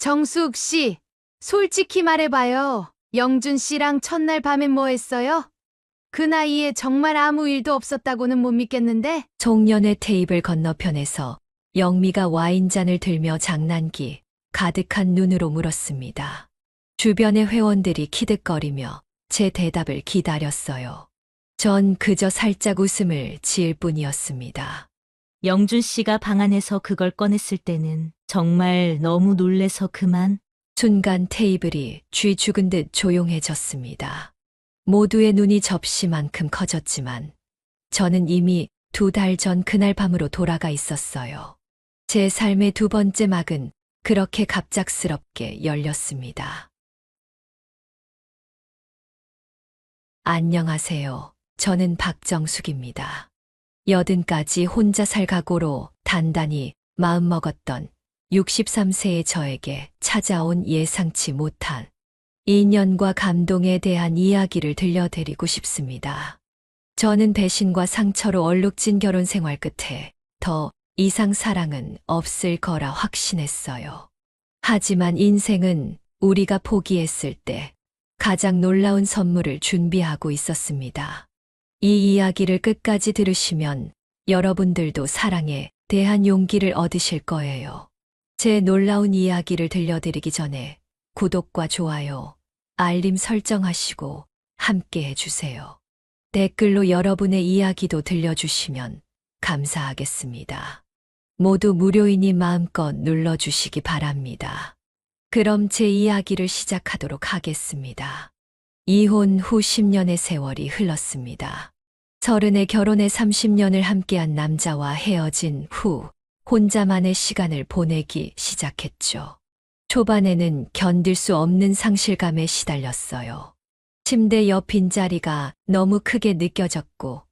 정숙 씨, 솔직히 말해봐요. 영준 씨랑 첫날 밤엔 뭐 했어요? 그 나이에 정말 아무 일도 없었다고는 못 믿겠는데? 송년회 테이블 건너편에서 영미가 와인잔을 들며 장난기 가득한 눈으로 물었습니다. 주변의 회원들이 키득거리며 제 대답을 기다렸어요. 전 그저 살짝 웃음을 지을 뿐이었습니다. 영준 씨가 방 안에서 그걸 꺼냈을 때는 정말 너무 놀래서 그만. 순간 테이블이 쥐 죽은 듯 조용해졌습니다. 모두의 눈이 접시만큼 커졌지만 저는 이미 2달 전 그날 밤으로 돌아가 있었어요. 제 삶의 두 번째 막은 그렇게 갑작스럽게 열렸습니다. 안녕하세요. 저는 박정숙입니다. 80까지 혼자 살 각오로 단단히 마음먹었던 63세의 저에게 찾아온 예상치 못한 인연과 감동에 대한 이야기를 들려드리고 싶습니다. 저는 배신과 상처로 얼룩진 결혼 생활 끝에 더 이상 사랑은 없을 거라 확신했어요. 하지만 인생은 우리가 포기했을 때 가장 놀라운 선물을 준비하고 있었습니다. 이 이야기를 끝까지 들으시면 여러분들도 사랑에 대한 용기를 얻으실 거예요. 제 놀라운 이야기를 들려드리기 전에 구독과 좋아요, 알림 설정하시고 함께 해주세요. 댓글로 여러분의 이야기도 들려주시면 감사하겠습니다. 모두 무료이니 마음껏 눌러주시기 바랍니다. 그럼 제 이야기를 시작하도록 하겠습니다. 이혼 후 10년의 세월이 흘렀습니다. 30에 결혼해 30년을 함께한 남자와 헤어진 후 혼자만의 시간을 보내기 시작했죠. 초반에는 견딜 수 없는 상실감에 시달렸어요. 침대 옆 빈자리가 너무 크게 느껴졌고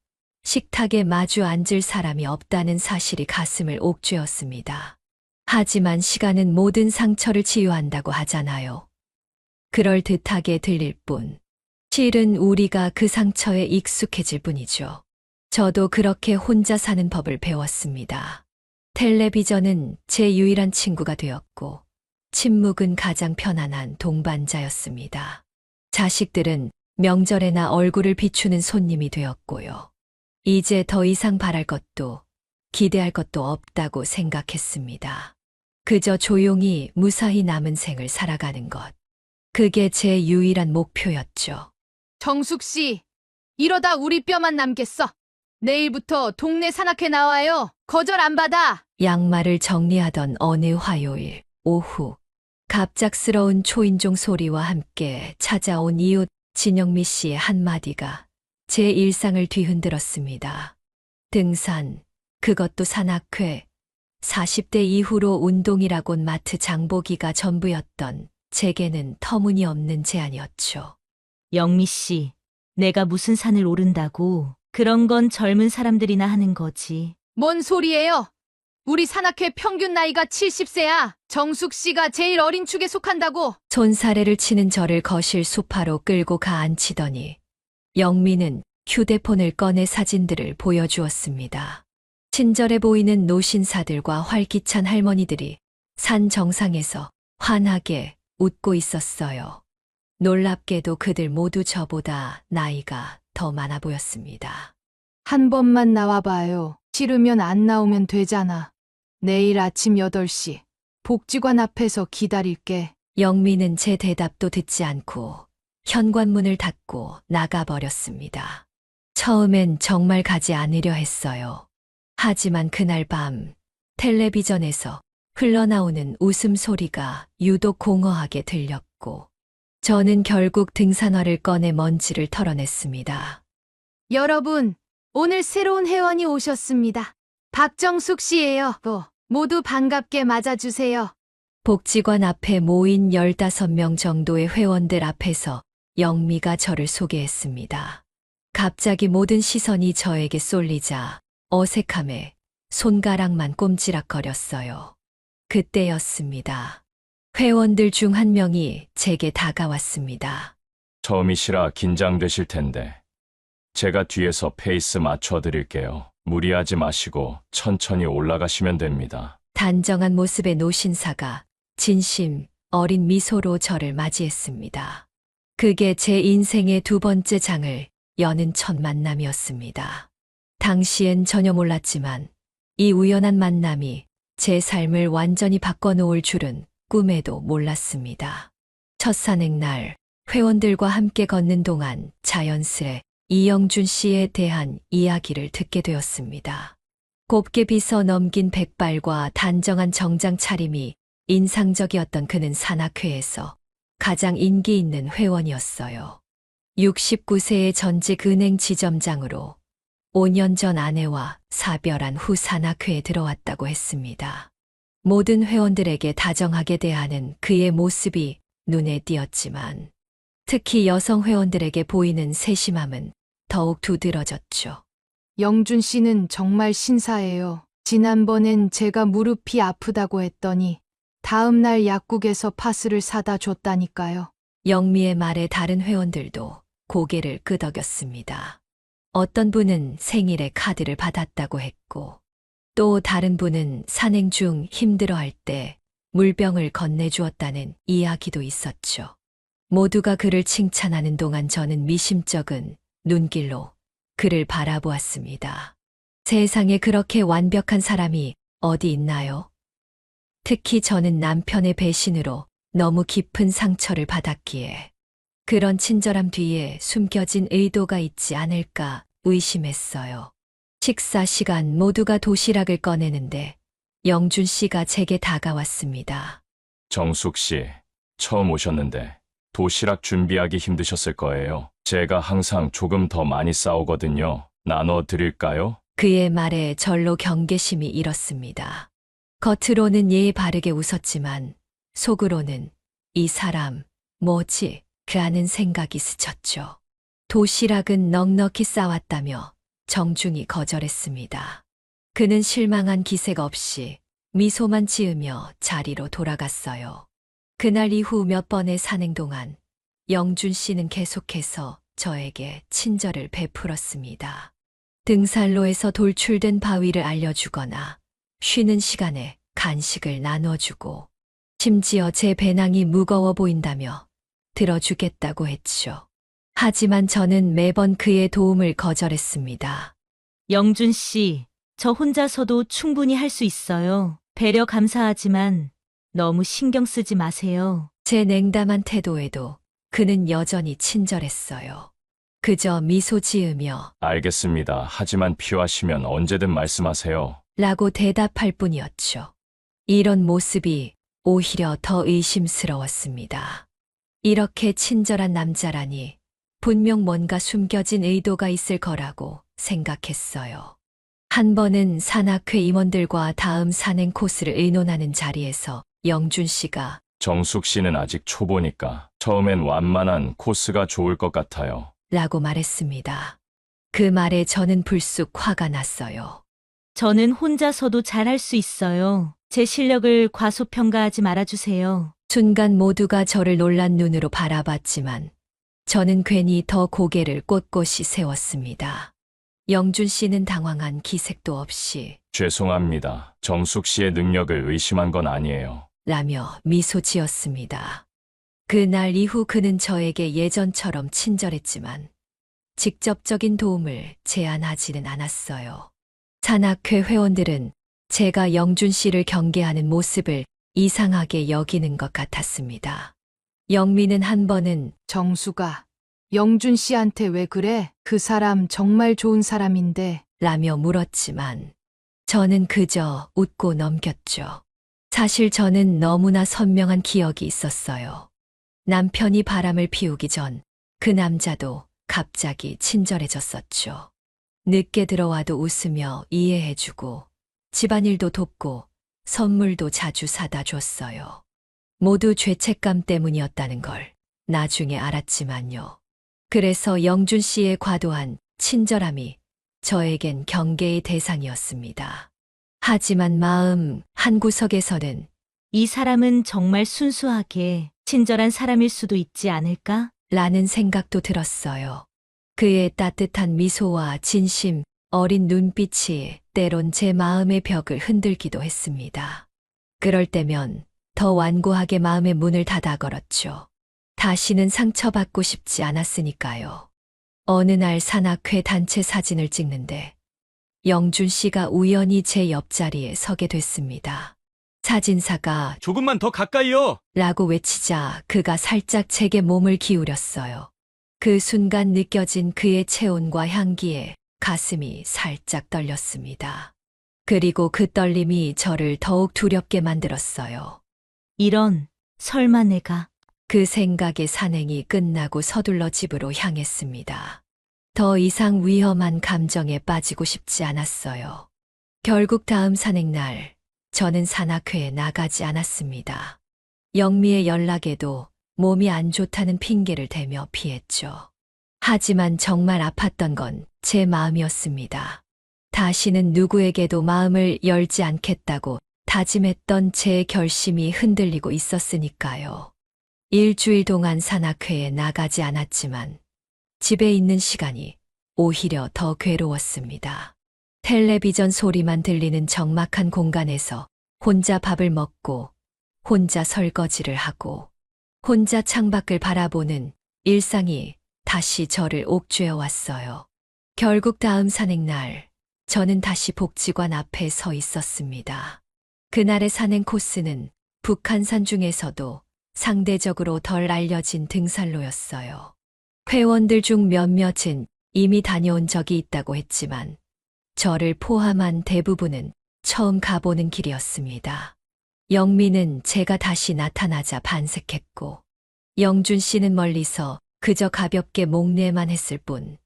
식탁에 마주 앉을 사람이 없다는 사실이 가슴을 옥죄었습니다. 하지만 시간은 모든 상처를 치유한다고 하잖아요. 그럴듯하게 들릴 뿐. 실은 우리가 그 상처에 익숙해질 뿐이죠. 저도 그렇게 혼자 사는 법을 배웠습니다. 텔레비전은 제 유일한 친구가 되었고, 침묵은 가장 편안한 동반자였습니다. 자식들은 명절에나 얼굴을 비추는 손님이 되었고요. 이제 더 이상 바랄 것도 기대할 것도 없다고 생각했습니다. 그저 조용히 무사히 남은 생을 살아가는 것. 그게 제 유일한 목표였죠. 정숙 씨, 이러다 우리 뼈만 남겠어. 내일부터 동네 산악회 나와요. 거절 안 받아. 양말을 정리하던 어느 화요일 오후, 갑작스러운 초인종 소리와 함께 찾아온 이웃 진영미 씨의 한마디가 제 일상을 뒤흔들었습니다. 등산, 그것도 산악회, 40대 이후로 운동이라곤 마트 장보기가 전부였던 제게는 터무니없는 제안이었죠. 영미 씨, 내가 무슨 산을 오른다고. 그런 건 젊은 사람들이나 하는 거지. 뭔 소리예요? 우리 산악회 평균 나이가 70세야. 정숙 씨가 제일 어린 축에 속한다고. 손사래를 치는 저를 거실 소파로 끌고 가앉히더니 영미는 휴대폰을 꺼내 사진들을 보여주었습니다. 친절해 보이는 노신사들과 활기찬 할머니들이 산 정상에서 환하게 웃고 있었어요. 놀랍게도 그들 모두 저보다 나이가 더 많아 보였습니다. 한 번만 나와봐요. 싫으면 안 나오면 되잖아. 내일 아침 8시 복지관 앞에서 기다릴게. 영미는 제 대답도 듣지 않고 현관문을 닫고 나가버렸습니다. 처음엔 정말 가지 않으려 했어요. 하지만 그날 밤 텔레비전에서 흘러나오는 웃음소리가 유독 공허하게 들렸고 저는 결국 등산화를 꺼내 먼지를 털어냈습니다. 여러분, 오늘 새로운 회원이 오셨습니다. 박정숙 씨예요. 모두 반갑게 맞아주세요. 복지관 앞에 모인 15명 정도의 회원들 앞에서 영미가 저를 소개했습니다. 갑자기 모든 시선이 저에게 쏠리자 어색함에 손가락만 꼼지락거렸어요. 그때였습니다. 회원들 중 한 명이 제게 다가왔습니다. 처음이시라 긴장되실 텐데 제가 뒤에서 페이스 맞춰드릴게요. 무리하지 마시고 천천히 올라가시면 됩니다. 단정한 모습의 노신사가 진심 어린 미소로 저를 맞이했습니다. 그게 제 인생의 두 번째 장을 여는 첫 만남이었습니다. 당시엔 전혀 몰랐지만 이 우연한 만남이 제 삶을 완전히 바꿔놓을 줄은 꿈에도 몰랐습니다. 첫 산행날 회원들과 함께 걷는 동안 자연스레 이영준 씨에 대한 이야기를 듣게 되었습니다. 곱게 빗어 넘긴 백발과 단정한 정장 차림이 인상적이었던 그는 산악회에서 가장 인기 있는 회원이었어요. 69세의 전직 은행 지점장으로 5년 전 아내와 사별한 후 산악회에 들어왔다고 했습니다. 모든 회원들에게 다정하게 대하는 그의 모습이 눈에 띄었지만 특히 여성 회원들에게 보이는 세심함은 더욱 두드러졌죠. 영준 씨는 정말 신사예요. 지난번엔 제가 무릎이 아프다고 했더니 다음 날 약국에서 파스를 사다 줬다니까요. 영미의 말에 다른 회원들도 고개를 끄덕였습니다. 어떤 분은 생일에 카드를 받았다고 했고, 또 다른 분은 산행 중 힘들어할 때 물병을 건네주었다는 이야기도 있었죠. 모두가 그를 칭찬하는 동안 저는 미심쩍은 눈길로 그를 바라보았습니다. 세상에 그렇게 완벽한 사람이 어디 있나요? 특히 저는 남편의 배신으로 너무 깊은 상처를 받았기에 그런 친절함 뒤에 숨겨진 의도가 있지 않을까 의심했어요. 식사 시간 모두가 도시락을 꺼내는데 영준 씨가 제게 다가왔습니다. 정숙 씨, 처음 오셨는데 도시락 준비하기 힘드셨을 거예요. 제가 항상 조금 더 많이 싸오거든요. 나눠 드릴까요? 그의 말에 절로 경계심이 일었습니다. 겉으로는 예의 바르게 웃었지만 속으로는 이 사람 뭐지? 그 하는 생각이 스쳤죠. 도시락은 넉넉히 싸왔다며 정중히 거절했습니다. 그는 실망한 기색 없이 미소만 지으며 자리로 돌아갔어요. 그날 이후 몇 번의 산행 동안 영준 씨는 계속해서 저에게 친절을 베풀었습니다. 등산로에서 돌출된 바위를 알려주거나 쉬는 시간에 간식을 나눠주고 심지어 제 배낭이 무거워 보인다며 들어주겠다고 했죠. 하지만 저는 매번 그의 도움을 거절했습니다. 영준 씨, 저 혼자서도 충분히 할 수 있어요. 배려 감사하지만 너무 신경 쓰지 마세요. 제 냉담한 태도에도 그는 여전히 친절했어요. 그저 미소 지으며 알겠습니다. 하지만 필요하시면 언제든 말씀하세요. 라고 대답할 뿐이었죠. 이런 모습이 오히려 더 의심스러웠습니다. 이렇게 친절한 남자라니 분명 뭔가 숨겨진 의도가 있을 거라고 생각했어요. 한 번은 산악회 임원들과 다음 산행 코스를 의논하는 자리에서 영준 씨가 정숙 씨는 아직 초보니까 처음엔 완만한 코스가 좋을 것 같아요. 라고 말했습니다. 그 말에 저는 불쑥 화가 났어요. 저는 혼자서도 잘할 수 있어요. 제 실력을 과소평가하지 말아주세요. 순간 모두가 저를 놀란 눈으로 바라봤지만 저는 괜히 더 고개를 꼿꼿이 세웠습니다. 영준 씨는 당황한 기색도 없이 죄송합니다. 정숙 씨의 능력을 의심한 건 아니에요. 라며 미소 지었습니다. 그날 이후 그는 저에게 예전처럼 친절했지만 직접적인 도움을 제안하지는 않았어요. 산악회 회원들은 제가 영준 씨를 경계하는 모습을 이상하게 여기는 것 같았습니다. 영미는 한 번은 정수가 영준 씨한테 왜 그래? 그 사람 정말 좋은 사람인데. 라며 물었지만 저는 그저 웃고 넘겼죠. 사실 저는 너무나 선명한 기억이 있었어요. 남편이 바람을 피우기 전 그 남자도 갑자기 친절해졌었죠. 늦게 들어와도 웃으며 이해해주고 집안일도 돕고 선물도 자주 사다 줬어요. 모두 죄책감 때문이었다는 걸 나중에 알았지만요. 그래서 영준 씨의 과도한 친절함이 저에겐 경계의 대상이었습니다. 하지만 마음 한구석에서는 이 사람은 정말 순수하게 친절한 사람일 수도 있지 않을까? 라는 생각도 들었어요. 그의 따뜻한 미소와 진심 어린 눈빛이 때론 제 마음의 벽을 흔들기도 했습니다. 그럴 때면 더 완고하게 마음의 문을 닫아 걸었죠. 다시는 상처받고 싶지 않았으니까요. 어느 날 산악회 단체 사진을 찍는데 영준 씨가 우연히 제 옆자리에 서게 됐습니다. 사진사가 조금만 더 가까이요. 라고 외치자 그가 살짝 제게 몸을 기울였어요. 그 순간 느껴진 그의 체온과 향기에 가슴이 살짝 떨렸습니다. 그리고 그 떨림이 저를 더욱 두렵게 만들었어요. 이런, 설마 내가. 그 생각에 산행이 끝나고 서둘러 집으로 향했습니다. 더 이상 위험한 감정에 빠지고 싶지 않았어요. 결국 다음 산행날, 저는 산악회에 나가지 않았습니다. 영미의 연락에도 몸이 안 좋다는 핑계를 대며 피했죠. 하지만 정말 아팠던 건 제 마음이었습니다. 다시는 누구에게도 마음을 열지 않겠다고 다짐했던 제 결심이 흔들리고 있었으니까요. 일주일 동안 산악회에 나가지 않았지만 집에 있는 시간이 오히려 더 괴로웠습니다. 텔레비전 소리만 들리는 적막한 공간에서 혼자 밥을 먹고 혼자 설거지를 하고 혼자 창밖을 바라보는 일상이 다시 저를 옥죄어 왔어요. 결국 다음 산행날 저는 다시 복지관 앞에 서 있었습니다. 그날의 산행 코스는 북한산 중에서도 상대적으로 덜 알려진 등산로였어요. 회원들 중 몇몇은 이미 다녀온 적이 있다고 했지만 저를 포함한 대부분은 처음 가보는 길이었습니다. 영미는 제가 다시 나타나자 반색했고 영준 씨는 멀리서 그저 가볍게 목례만 했을 뿐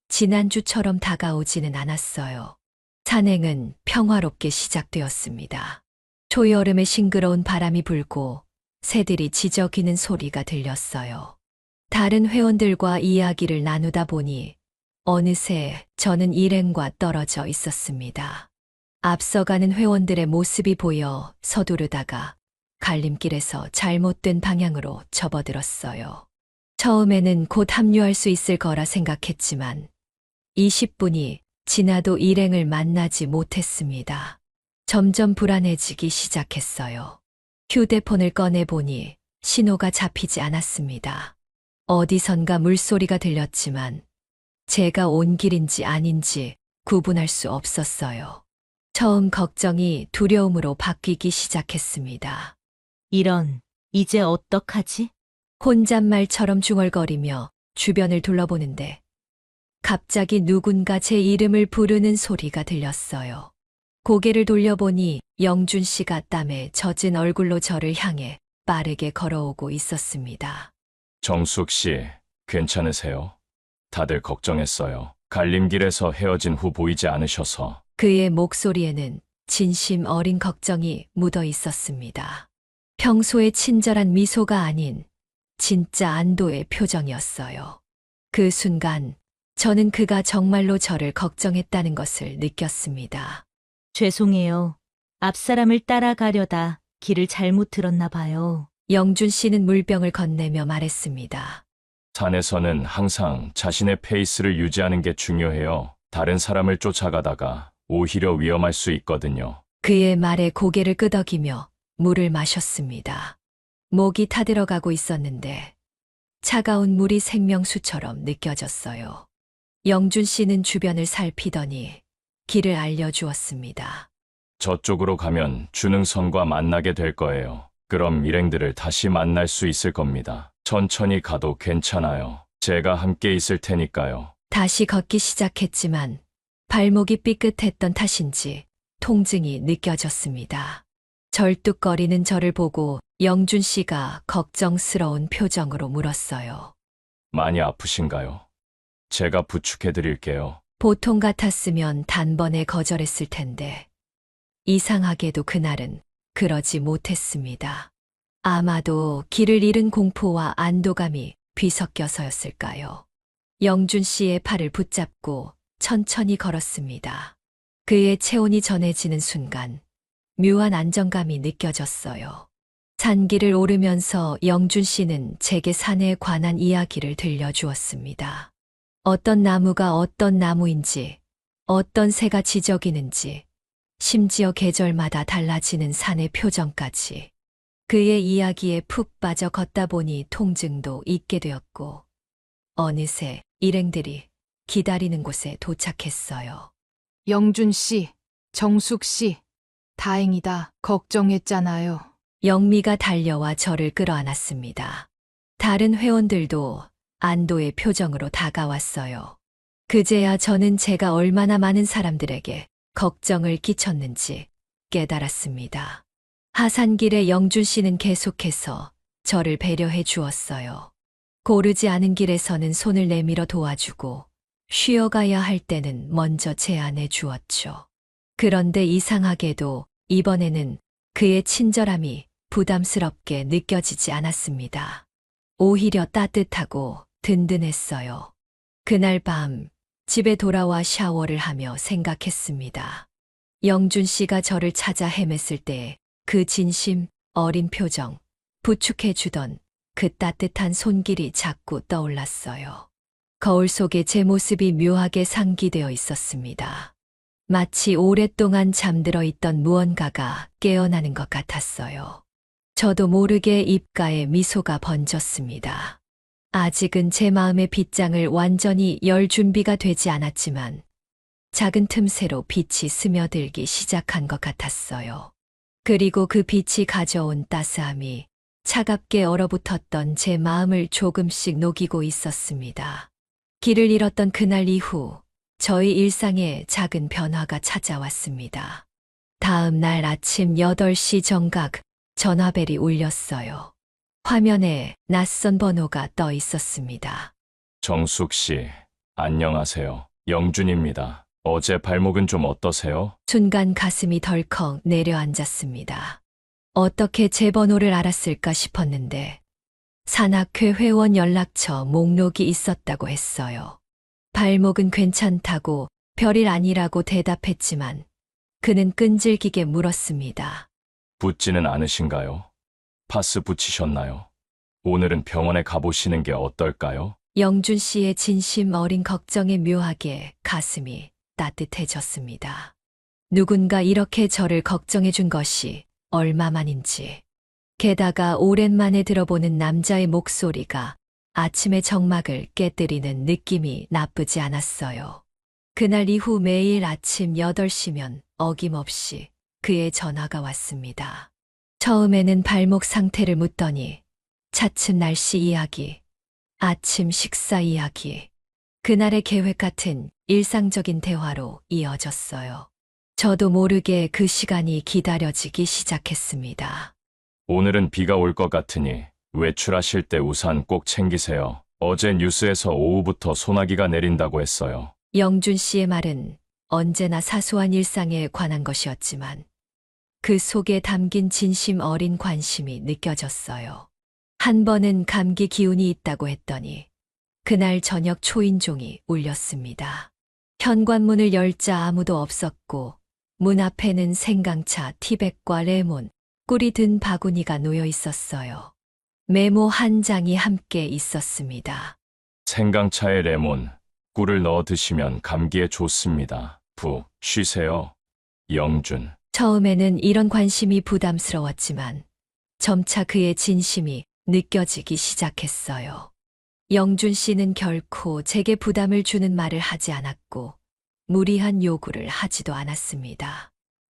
지난주처럼 다가오지는 않았어요. 산행은 평화롭게 시작되었습니다. 초여름에 싱그러운 바람이 불고 새들이 지저귀는 소리가 들렸어요. 다른 회원들과 이야기를 나누다 보니 어느새 저는 일행과 떨어져 있었습니다. 앞서가는 회원들의 모습이 보여 서두르다가 갈림길에서 잘못된 방향으로 접어들었어요. 처음에는 곧 합류할 수 있을 거라 생각했지만 20분이 지나도 일행을 만나지 못했습니다. 점점 불안해지기 시작했어요. 휴대폰을 꺼내보니 신호가 잡히지 않았습니다. 어디선가 물소리가 들렸지만 제가 온 길인지 아닌지 구분할 수 없었어요. 처음 걱정이 두려움으로 바뀌기 시작했습니다. 이런, 이제 어떡하지? 혼잣말처럼 중얼거리며 주변을 둘러보는데 갑자기 누군가 제 이름을 부르는 소리가 들렸어요. 고개를 돌려보니 영준 씨가 땀에 젖은 얼굴로 저를 향해 빠르게 걸어오고 있었습니다. 정숙 씨, 괜찮으세요? 다들 걱정했어요. 갈림길에서 헤어진 후 보이지 않으셔서. 그의 목소리에는 진심 어린 걱정이 묻어 있었습니다. 평소의 친절한 미소가 아닌 진짜 안도의 표정이었어요. 그 순간 저는 그가 정말로 저를 걱정했다는 것을 느꼈습니다. 죄송해요. 앞사람을 따라가려다 길을 잘못 들었나 봐요. 영준 씨는 물병을 건네며 말했습니다. 산에서는 항상 자신의 페이스를 유지하는 게 중요해요. 다른 사람을 쫓아가다가 오히려 위험할 수 있거든요. 그의 말에 고개를 끄덕이며 물을 마셨습니다. 목이 타들어가고 있었는데 차가운 물이 생명수처럼 느껴졌어요. 영준 씨는 주변을 살피더니 길을 알려주었습니다. 저쪽으로 가면 주능선과 만나게 될 거예요. 그럼 일행들을 다시 만날 수 있을 겁니다. 천천히 가도 괜찮아요. 제가 함께 있을 테니까요. 다시 걷기 시작했지만 발목이 삐끗했던 탓인지 통증이 느껴졌습니다. 절뚝거리는 저를 보고 영준 씨가 걱정스러운 표정으로 물었어요. 많이 아프신가요? 제가 부축해 드릴게요. 보통 같았으면 단번에 거절했을 텐데 이상하게도 그날은 그러지 못했습니다. 아마도 길을 잃은 공포와 안도감이 뒤섞여서였을까요? 영준 씨의 팔을 붙잡고 천천히 걸었습니다. 그의 체온이 전해지는 순간 묘한 안정감이 느껴졌어요. 산길을 오르면서 영준 씨는 제게 산에 관한 이야기를 들려주었습니다. 어떤 나무가 어떤 나무인지, 어떤 새가 지저귀는지, 심지어 계절마다 달라지는 산의 표정까지. 그의 이야기에 푹 빠져 걷다 보니 통증도 잊게 되었고, 어느새 일행들이 기다리는 곳에 도착했어요. 영준 씨, 정숙 씨, 다행이다. 걱정했잖아요. 영미가 달려와 저를 끌어안았습니다. 다른 회원들도 안도의 표정으로 다가왔어요. 그제야 저는 제가 얼마나 많은 사람들에게 걱정을 끼쳤는지 깨달았습니다. 하산길에 영준 씨는 계속해서 저를 배려해 주었어요. 고르지 않은 길에서는 손을 내밀어 도와주고 쉬어가야 할 때는 먼저 제안해 주었죠. 그런데 이상하게도 이번에는 그의 친절함이 부담스럽게 느껴지지 않았습니다. 오히려 따뜻하고 든든했어요. 그날 밤 집에 돌아와 샤워를 하며 생각했습니다. 영준 씨가 저를 찾아 헤맸을 때 그 진심 어린 표정, 부축해 주던 그 따뜻한 손길이 자꾸 떠올랐어요. 거울 속에 제 모습이 묘하게 상기되어 있었습니다. 마치 오랫동안 잠들어 있던 무언가가 깨어나는 것 같았어요. 저도 모르게 입가에 미소가 번졌습니다. 아직은 제 마음의 빗장을 완전히 열 준비가 되지 않았지만 작은 틈새로 빛이 스며들기 시작한 것 같았어요. 그리고 그 빛이 가져온 따스함이 차갑게 얼어붙었던 제 마음을 조금씩 녹이고 있었습니다. 길을 잃었던 그날 이후 저희 일상에 작은 변화가 찾아왔습니다. 다음 날 아침 8시 정각 전화벨이 울렸어요. 화면에 낯선 번호가 떠 있었습니다. 정숙 씨, 안녕하세요. 영준입니다. 어제 발목은 좀 어떠세요? 순간 가슴이 덜컥 내려앉았습니다. 어떻게 제 번호를 알았을까 싶었는데 산악회 회원 연락처 목록이 있었다고 했어요. 발목은 괜찮다고 별일 아니라고 대답했지만 그는 끈질기게 물었습니다. 붓지는 않으신가요? 파스 붙이셨나요? 오늘은 병원에 가보시는 게 어떨까요? 영준 씨의 진심 어린 걱정에 묘하게 가슴이 따뜻해졌습니다. 누군가 이렇게 저를 걱정해 준 것이 얼마만인지. 게다가 오랜만에 들어보는 남자의 목소리가 아침의 정막을 깨뜨리는 느낌이 나쁘지 않았어요. 그날 이후 매일 아침 8시면 어김없이 그의 전화가 왔습니다. 처음에는 발목 상태를 묻더니 차츰 날씨 이야기, 아침 식사 이야기, 그날의 계획 같은 일상적인 대화로 이어졌어요. 저도 모르게 그 시간이 기다려지기 시작했습니다. 오늘은 비가 올 것 같으니 외출하실 때 우산 꼭 챙기세요. 어제 뉴스에서 오후부터 소나기가 내린다고 했어요. 영준 씨의 말은 언제나 사소한 일상에 관한 것이었지만 그 속에 담긴 진심 어린 관심이 느껴졌어요. 한 번은 감기 기운이 있다고 했더니 그날 저녁 초인종이 울렸습니다. 현관문을 열자 아무도 없었고 문 앞에는 생강차, 티백과 레몬, 꿀이 든 바구니가 놓여 있었어요. 메모 한 장이 함께 있었습니다. 생강차에 레몬, 꿀을 넣어 드시면 감기에 좋습니다. 푹 쉬세요. 영준. 처음에는 이런 관심이 부담스러웠지만 점차 그의 진심이 느껴지기 시작했어요. 영준 씨는 결코 제게 부담을 주는 말을 하지 않았고 무리한 요구를 하지도 않았습니다.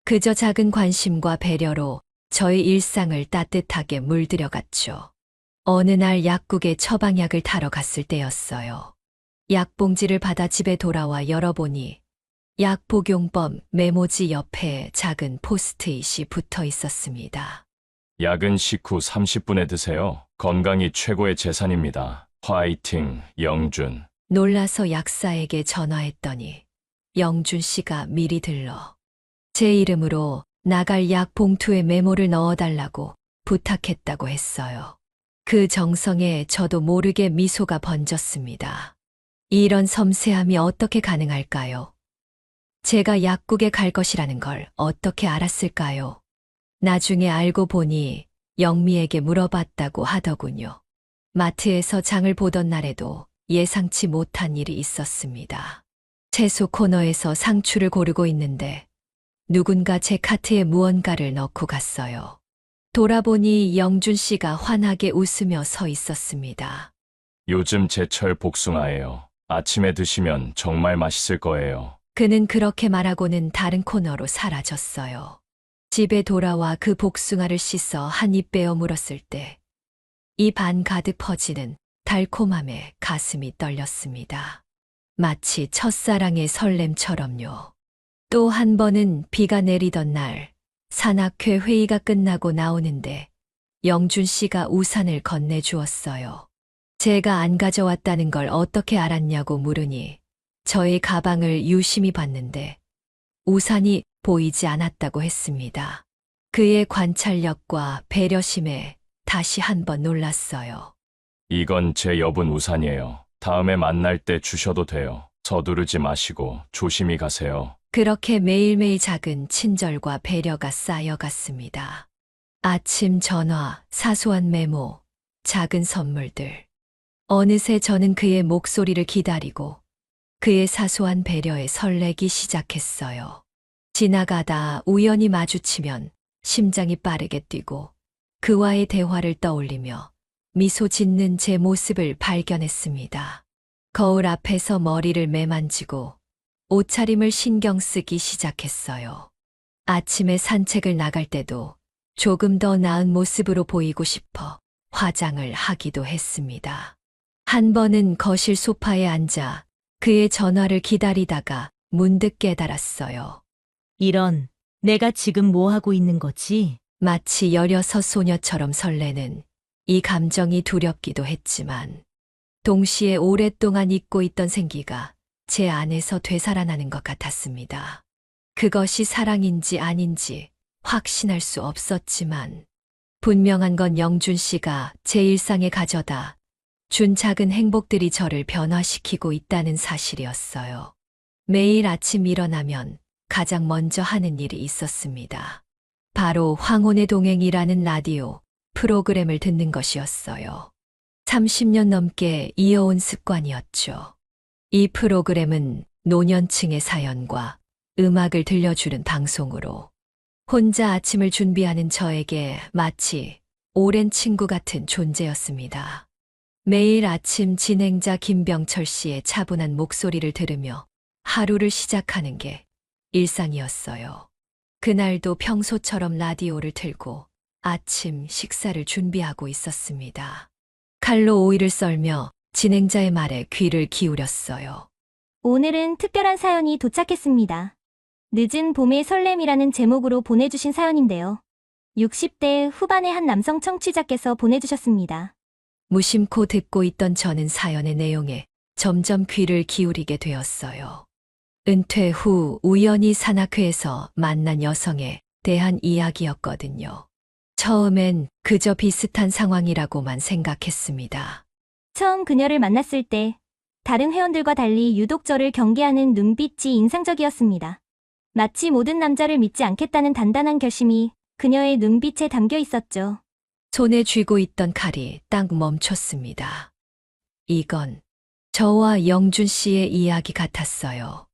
그저 작은 관심과 배려로 저의 일상을 따뜻하게 물들여갔죠. 어느 날 약국에 처방약을 타러 갔을 때였어요. 약봉지를 받아 집에 돌아와 열어보니 약 복용법 메모지 옆에 작은 포스트잇이 붙어 있었습니다. 약은 식후 30분에 드세요. 건강이 최고의 재산입니다. 화이팅, 영준. 놀라서 약사에게 전화했더니 영준 씨가 미리 들러 제 이름으로 나갈 약 봉투에 메모를 넣어달라고 부탁했다고 했어요. 그 정성에 저도 모르게 미소가 번졌습니다. 이런 섬세함이 어떻게 가능할까요? 제가 약국에 갈 것이라는 걸 어떻게 알았을까요? 나중에 알고 보니 영미에게 물어봤다고 하더군요. 마트에서 장을 보던 날에도 예상치 못한 일이 있었습니다. 채소 코너에서 상추를 고르고 있는데 누군가 제 카트에 무언가를 넣고 갔어요. 돌아보니 영준 씨가 환하게 웃으며 서 있었습니다. 요즘 제철 복숭아예요. 아침에 드시면 정말 맛있을 거예요. 그는 그렇게 말하고는 다른 코너로 사라졌어요. 집에 돌아와 그 복숭아를 씻어 한 입 베어 물었을 때 입 안 가득 퍼지는 달콤함에 가슴이 떨렸습니다. 마치 첫사랑의 설렘처럼요. 또 한 번은 비가 내리던 날 산악회 회의가 끝나고 나오는데 영준 씨가 우산을 건네주었어요. 제가 안 가져왔다는 걸 어떻게 알았냐고 물으니 저의 가방을 유심히 봤는데 우산이 보이지 않았다고 했습니다. 그의 관찰력과 배려심에 다시 한번 놀랐어요. 이건 제 여분 우산이에요. 다음에 만날 때 주셔도 돼요. 서두르지 마시고 조심히 가세요. 그렇게 매일매일 작은 친절과 배려가 쌓여갔습니다. 아침 전화, 사소한 메모, 작은 선물들. 어느새 저는 그의 목소리를 기다리고 그의 사소한 배려에 설레기 시작했어요. 지나가다 우연히 마주치면 심장이 빠르게 뛰고 그와의 대화를 떠올리며 미소 짓는 제 모습을 발견했습니다. 거울 앞에서 머리를 매만지고 옷차림을 신경 쓰기 시작했어요. 아침에 산책을 나갈 때도 조금 더 나은 모습으로 보이고 싶어 화장을 하기도 했습니다. 한 번은 거실 소파에 앉아 그의 전화를 기다리다가 문득 깨달았어요. 이런, 내가 지금 뭐 하고 있는 거지? 마치 16소녀처럼 설레는 이 감정이 두렵기도 했지만 동시에 오랫동안 잊고 있던 생기가 제 안에서 되살아나는 것 같았습니다. 그것이 사랑인지 아닌지 확신할 수 없었지만 분명한 건 영준 씨가 제 일상에 가져다 준 작은 행복들이 저를 변화시키고 있다는 사실이었어요. 매일 아침 일어나면 가장 먼저 하는 일이 있었습니다. 바로 황혼의 동행이라는 라디오 프로그램을 듣는 것이었어요. 30년 넘게 이어온 습관이었죠. 이 프로그램은 노년층의 사연과 음악을 들려주는 방송으로 혼자 아침을 준비하는 저에게 마치 오랜 친구 같은 존재였습니다. 매일 아침 진행자 김병철 씨의 차분한 목소리를 들으며 하루를 시작하는 게 일상이었어요. 그날도 평소처럼 라디오를 틀고 아침 식사를 준비하고 있었습니다. 칼로 오이를 썰며 진행자의 말에 귀를 기울였어요. 오늘은 특별한 사연이 도착했습니다. 늦은 봄의 설렘이라는 제목으로 보내주신 사연인데요. 60대 후반의 한 남성 청취자께서 보내주셨습니다. 무심코 듣고 있던 저는 사연의 내용에 점점 귀를 기울이게 되었어요. 은퇴 후 우연히 산악회에서 만난 여성에 대한 이야기였거든요. 처음엔 그저 비슷한 상황이라고만 생각했습니다. 처음 그녀를 만났을 때 다른 회원들과 달리 유독 저를 경계하는 눈빛이 인상적이었습니다. 마치 모든 남자를 믿지 않겠다는 단단한 결심이 그녀의 눈빛에 담겨 있었죠. 손에 쥐고 있던 칼이 딱 멈췄습니다. 이건 저와 영준 씨의 이야기 같았어요.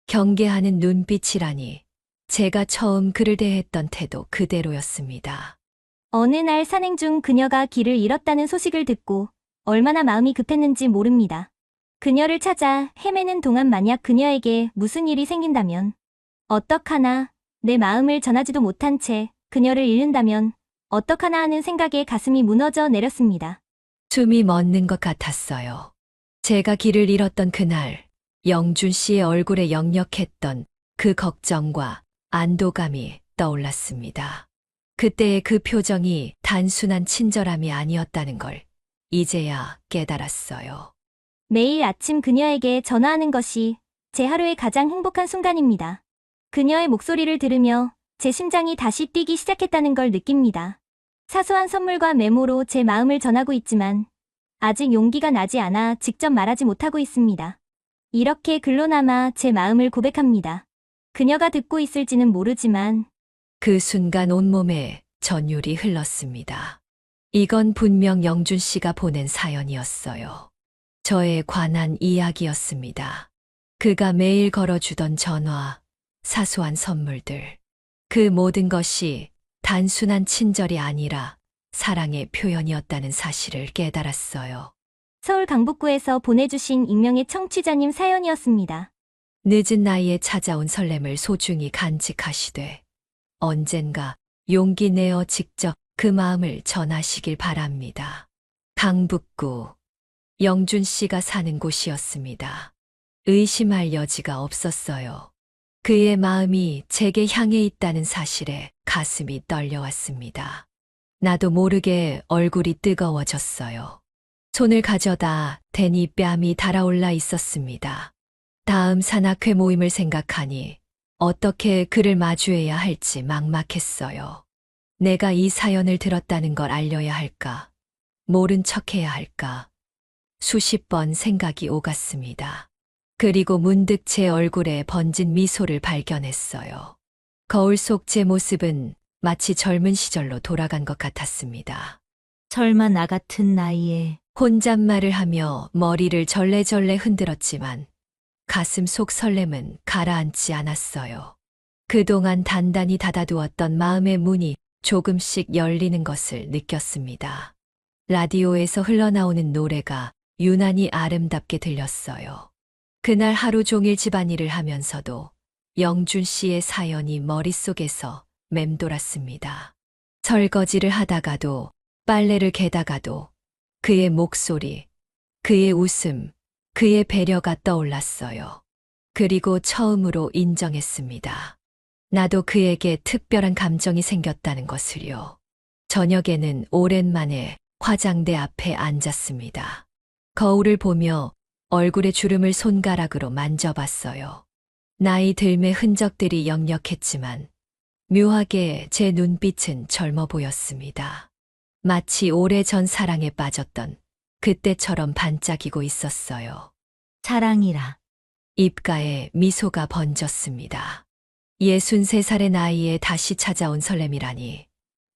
경계하는 눈빛이라니 제가 처음 그를 대했던 태도 그대로였습니다. 어느 날 산행 중 그녀가 길을 잃었다는 소식을 듣고 얼마나 마음이 급했는지 모릅니다. 그녀를 찾아 헤매는 동안 만약 그녀에게 무슨 일이 생긴다면, 어떡하나, 내 마음을 전하지도 못한 채 그녀를 잃는다면 어떡하나 하는 생각에 가슴이 무너져 내렸습니다. 숨이 멎는 것 같았어요. 제가 길을 잃었던 그날, 영준 씨의 얼굴에 역력했던 그 걱정과 안도감이 떠올랐습니다. 그때의 그 표정이 단순한 친절함이 아니었다는 걸 이제야 깨달았어요. 매일 아침 그녀에게 전화하는 것이 제 하루의 가장 행복한 순간입니다. 그녀의 목소리를 들으며 제 심장이 다시 뛰기 시작했다는 걸 느낍니다. 사소한 선물과 메모로 제 마음을 전하고 있지만 아직 용기가 나지 않아 직접 말하지 못하고 있습니다. 이렇게 글로 남아 제 마음을 고백합니다. 그녀가 듣고 있을지는 모르지만 그 순간 온몸에 전율이 흘렀습니다. 이건 분명 영준 씨가 보낸 사연이었어요. 저에 관한 이야기였습니다. 그가 매일 걸어주던 전화, 사소한 선물들, 그 모든 것이 단순한 친절이 아니라 사랑의 표현이었다는 사실을 깨달았어요. 서울 강북구에서 보내주신 익명의 청취자님 사연이었습니다. 늦은 나이에 찾아온 설렘을 소중히 간직하시되 언젠가 용기 내어 직접 그 마음을 전하시길 바랍니다. 강북구 영준 씨가 사는 곳이었습니다. 의심할 여지가 없었어요. 그의 마음이 제게 향해 있다는 사실에 가슴이 떨려왔습니다. 나도 모르게 얼굴이 뜨거워졌어요. 손을 가져다 대니 뺨이 달아올라 있었습니다. 다음 산악회 모임을 생각하니 어떻게 그를 마주해야 할지 막막했어요. 내가 이 사연을 들었다는 걸 알려야 할까? 모른 척해야 할까? 수십 번 생각이 오갔습니다. 그리고 문득 제 얼굴에 번진 미소를 발견했어요. 거울 속 제 모습은 마치 젊은 시절로 돌아간 것 같았습니다. 설마 나 같은 나이에 혼잣말을 하며 머리를 절레절레 흔들었지만 가슴 속 설렘은 가라앉지 않았어요. 그동안 단단히 닫아두었던 마음의 문이 조금씩 열리는 것을 느꼈습니다. 라디오에서 흘러나오는 노래가 유난히 아름답게 들렸어요. 그날 하루 종일 집안일을 하면서도 영준 씨의 사연이 머릿속에서 맴돌았습니다. 설거지를 하다가도 빨래를 개다가도 그의 목소리, 그의 웃음, 그의 배려가 떠올랐어요. 그리고 처음으로 인정했습니다. 나도 그에게 특별한 감정이 생겼다는 것을요. 저녁에는 오랜만에 화장대 앞에 앉았습니다. 거울을 보며 얼굴의 주름을 손가락으로 만져봤어요. 나이 들매 흔적들이 역력했지만 묘하게 제 눈빛은 젊어 보였습니다. 마치 오래전 사랑에 빠졌던 그때처럼 반짝이고 있었어요. 사랑이라. 입가에 미소가 번졌습니다. 63살의 나이에 다시 찾아온 설렘이라니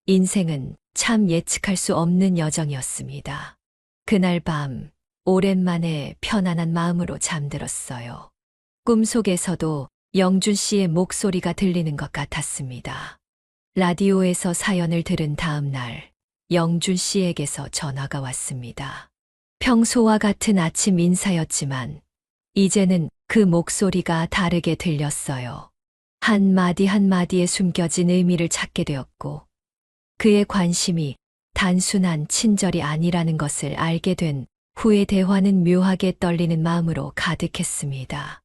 인생은 참 예측할 수 없는 여정이었습니다. 그날 밤 오랜만에 편안한 마음으로 잠들었어요. 꿈속에서도 영준 씨의 목소리가 들리는 것 같았습니다. 라디오에서 사연을 들은 다음 날 영준 씨에게서 전화가 왔습니다. 평소와 같은 아침 인사였지만 이제는 그 목소리가 다르게 들렸어요. 한마디 한마디에 숨겨진 의미를 찾게 되었고 그의 관심이 단순한 친절이 아니라는 것을 알게 된 후의 대화는 묘하게 떨리는 마음으로 가득했습니다.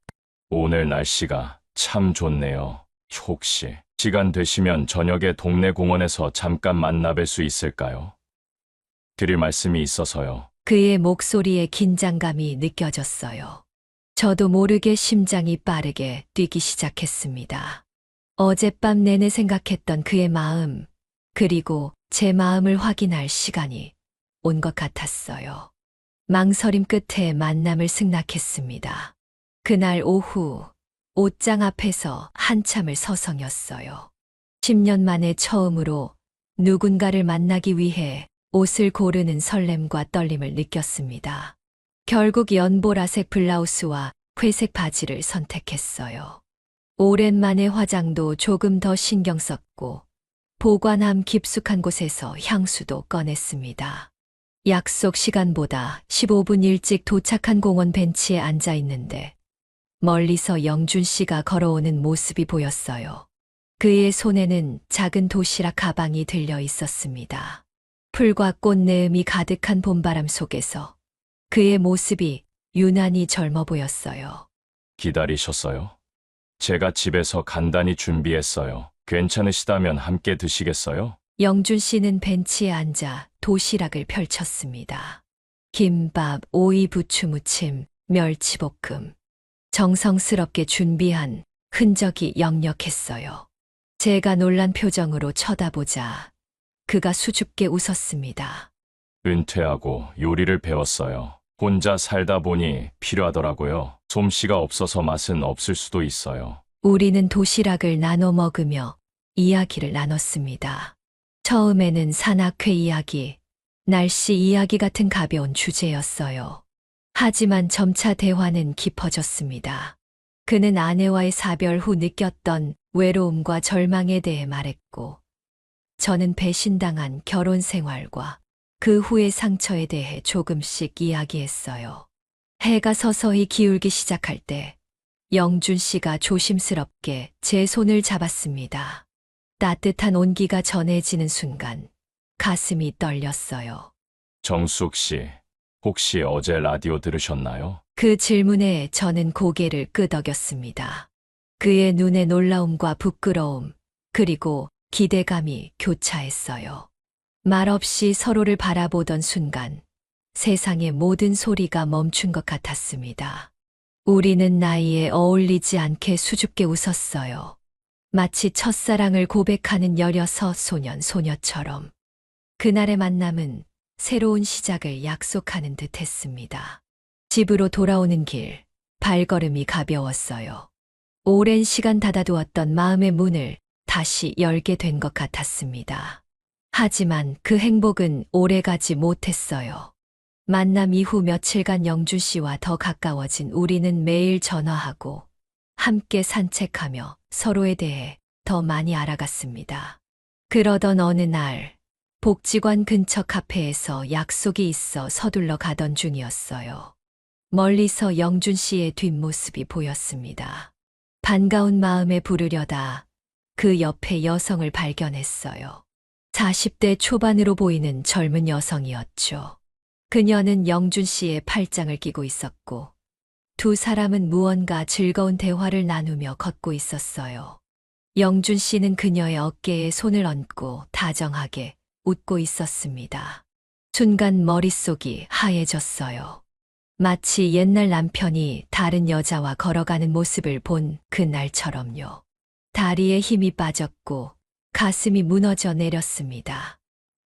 오늘 날씨가 참 좋네요. 혹시 시간 되시면 저녁에 동네 공원에서 잠깐 만나뵐 수 있을까요? 드릴 말씀이 있어서요. 그의 목소리에 긴장감이 느껴졌어요. 저도 모르게 심장이 빠르게 뛰기 시작했습니다. 어젯밤 내내 생각했던 그의 마음, 그리고 제 마음을 확인할 시간이 온 것 같았어요. 망설임 끝에 만남을 승낙했습니다. 그날 오후 옷장 앞에서 한참을 서성였어요. 10년 만에 처음으로 누군가를 만나기 위해 옷을 고르는 설렘과 떨림을 느꼈습니다. 결국 연보라색 블라우스와 회색 바지를 선택했어요. 오랜만에 화장도 조금 더 신경 썼고 보관함 깊숙한 곳에서 향수도 꺼냈습니다. 약속 시간보다 15분 일찍 도착한 공원 벤치에 앉아 있는데 멀리서 영준 씨가 걸어오는 모습이 보였어요. 그의 손에는 작은 도시락 가방이 들려 있었습니다. 풀과 꽃내음이 가득한 봄바람 속에서 그의 모습이 유난히 젊어 보였어요. 기다리셨어요? 제가 집에서 간단히 준비했어요. 괜찮으시다면 함께 드시겠어요? 영준 씨는 벤치에 앉아 도시락을 펼쳤습니다. 김밥, 오이 부추 무침, 멸치볶음. 정성스럽게 준비한 흔적이 역력했어요. 제가 놀란 표정으로 쳐다보자 그가 수줍게 웃었습니다. 은퇴하고 요리를 배웠어요. 혼자 살다 보니 필요하더라고요. 솜씨가 없어서 맛은 없을 수도 있어요. 우리는 도시락을 나눠 먹으며 이야기를 나눴습니다. 처음에는 산악회 이야기, 날씨 이야기 같은 가벼운 주제였어요. 하지만 점차 대화는 깊어졌습니다. 그는 아내와의 사별 후 느꼈던 외로움과 절망에 대해 말했고, 저는 배신당한 결혼 생활과 그 후의 상처에 대해 조금씩 이야기했어요. 해가 서서히 기울기 시작할 때 영준 씨가 조심스럽게 제 손을 잡았습니다. 따뜻한 온기가 전해지는 순간 가슴이 떨렸어요. 정숙 씨, 혹시 어제 라디오 들으셨나요? 그 질문에 저는 고개를 끄덕였습니다. 그의 눈에 놀라움과 부끄러움, 그리고 기대감이 교차했어요. 말없이 서로를 바라보던 순간 세상의 모든 소리가 멈춘 것 같았습니다. 우리는 나이에 어울리지 않게 수줍게 웃었어요. 마치 첫사랑을 고백하는 16소년 소녀처럼. 그날의 만남은 새로운 시작을 약속하는 듯 했습니다. 집으로 돌아오는 길, 발걸음이 가벼웠어요. 오랜 시간 닫아두었던 마음의 문을 다시 열게 된 것 같았습니다. 하지만 그 행복은 오래가지 못했어요. 만남 이후 며칠간 영준 씨와 더 가까워진 우리는 매일 전화하고 함께 산책하며 서로에 대해 더 많이 알아갔습니다. 그러던 어느 날 복지관 근처 카페에서 약속이 있어 서둘러 가던 중이었어요. 멀리서 영준 씨의 뒷모습이 보였습니다. 반가운 마음에 부르려다 그 옆에 여성을 발견했어요. 40대 초반으로 보이는 젊은 여성이었죠. 그녀는 영준 씨의 팔짱을 끼고 있었고 두 사람은 무언가 즐거운 대화를 나누며 걷고 있었어요. 영준 씨는 그녀의 어깨에 손을 얹고 다정하게 웃고 있었습니다. 순간 머릿속이 하얘졌어요. 마치 옛날 남편이 다른 여자와 걸어가는 모습을 본 그날처럼요. 다리에 힘이 빠졌고 가슴이 무너져 내렸습니다.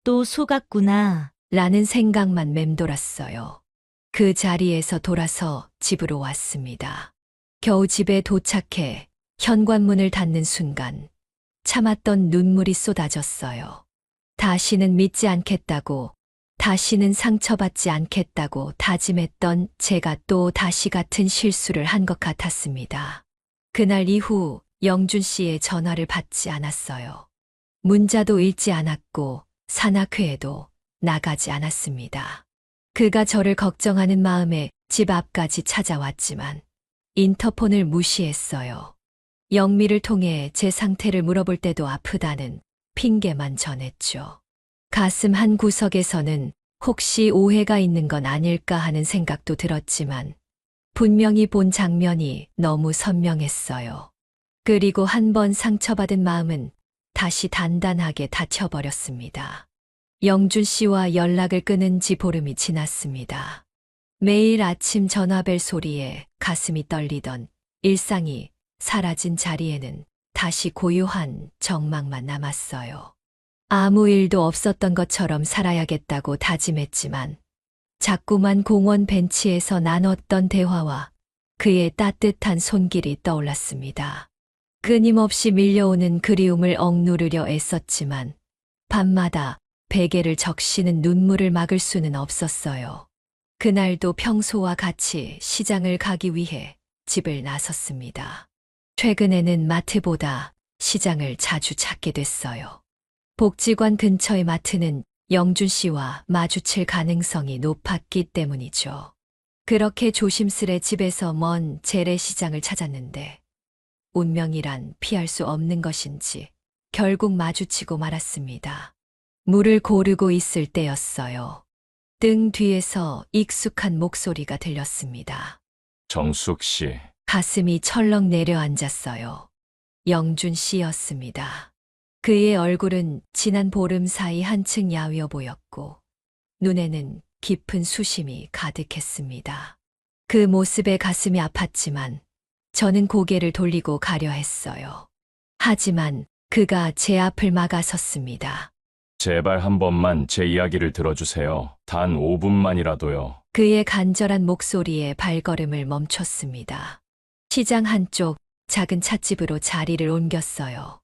또 속았구나. 라는 생각만 맴돌았어요. 그 자리에서 돌아서 집으로 왔습니다. 겨우 집에 도착해 현관문을 닫는 순간 참았던 눈물이 쏟아졌어요. 다시는 믿지 않겠다고, 다시는 상처받지 않겠다고 다짐했던 제가 또 다시 같은 실수를 한 것 같았습니다. 그날 이후 영준 씨의 전화를 받지 않았어요. 문자도 읽지 않았고 산악회에도 나가지 않았습니다. 그가 저를 걱정하는 마음에 집 앞까지 찾아왔지만 인터폰을 무시했어요. 영미를 통해 제 상태를 물어볼 때도 아프다는 핑계만 전했죠. 가슴 한 구석에서는 혹시 오해가 있는 건 아닐까 하는 생각도 들었지만 분명히 본 장면이 너무 선명했어요. 그리고 한 번 상처받은 마음은 다시 단단하게 닫혀버렸습니다. 영준 씨와 연락을 끊은 지 보름이 지났습니다. 매일 아침 전화벨 소리에 가슴이 떨리던 일상이 사라진 자리에는 다시 고요한 정막만 남았어요. 아무 일도 없었던 것처럼 살아야겠다고 다짐했지만 자꾸만 공원 벤치에서 나눴던 대화와 그의 따뜻한 손길이 떠올랐습니다. 끊임없이 밀려오는 그리움을 억누르려 애썼지만 밤마다 베개를 적시는 눈물을 막을 수는 없었어요. 그날도 평소와 같이 시장을 가기 위해 집을 나섰습니다. 최근에는 마트보다 시장을 자주 찾게 됐어요. 복지관 근처의 마트는 영준 씨와 마주칠 가능성이 높았기 때문이죠. 그렇게 조심스레 집에서 먼 재래시장을 찾았는데 운명이란 피할 수 없는 것인지 결국 마주치고 말았습니다. 물을 고르고 있을 때였어요. 등 뒤에서 익숙한 목소리가 들렸습니다. 정숙 씨, 가슴이 철렁 내려앉았어요. 영준 씨였습니다. 그의 얼굴은 지난 보름 사이 한층 야위어 보였고 눈에는 깊은 수심이 가득했습니다. 그 모습에 가슴이 아팠지만 저는 고개를 돌리고 가려 했어요. 하지만 그가 제 앞을 막아섰습니다. 제발 한 번만 제 이야기를 들어주세요. 단 5분만이라도요. 그의 간절한 목소리에 발걸음을 멈췄습니다. 시장 한쪽 작은 찻집으로 자리를 옮겼어요.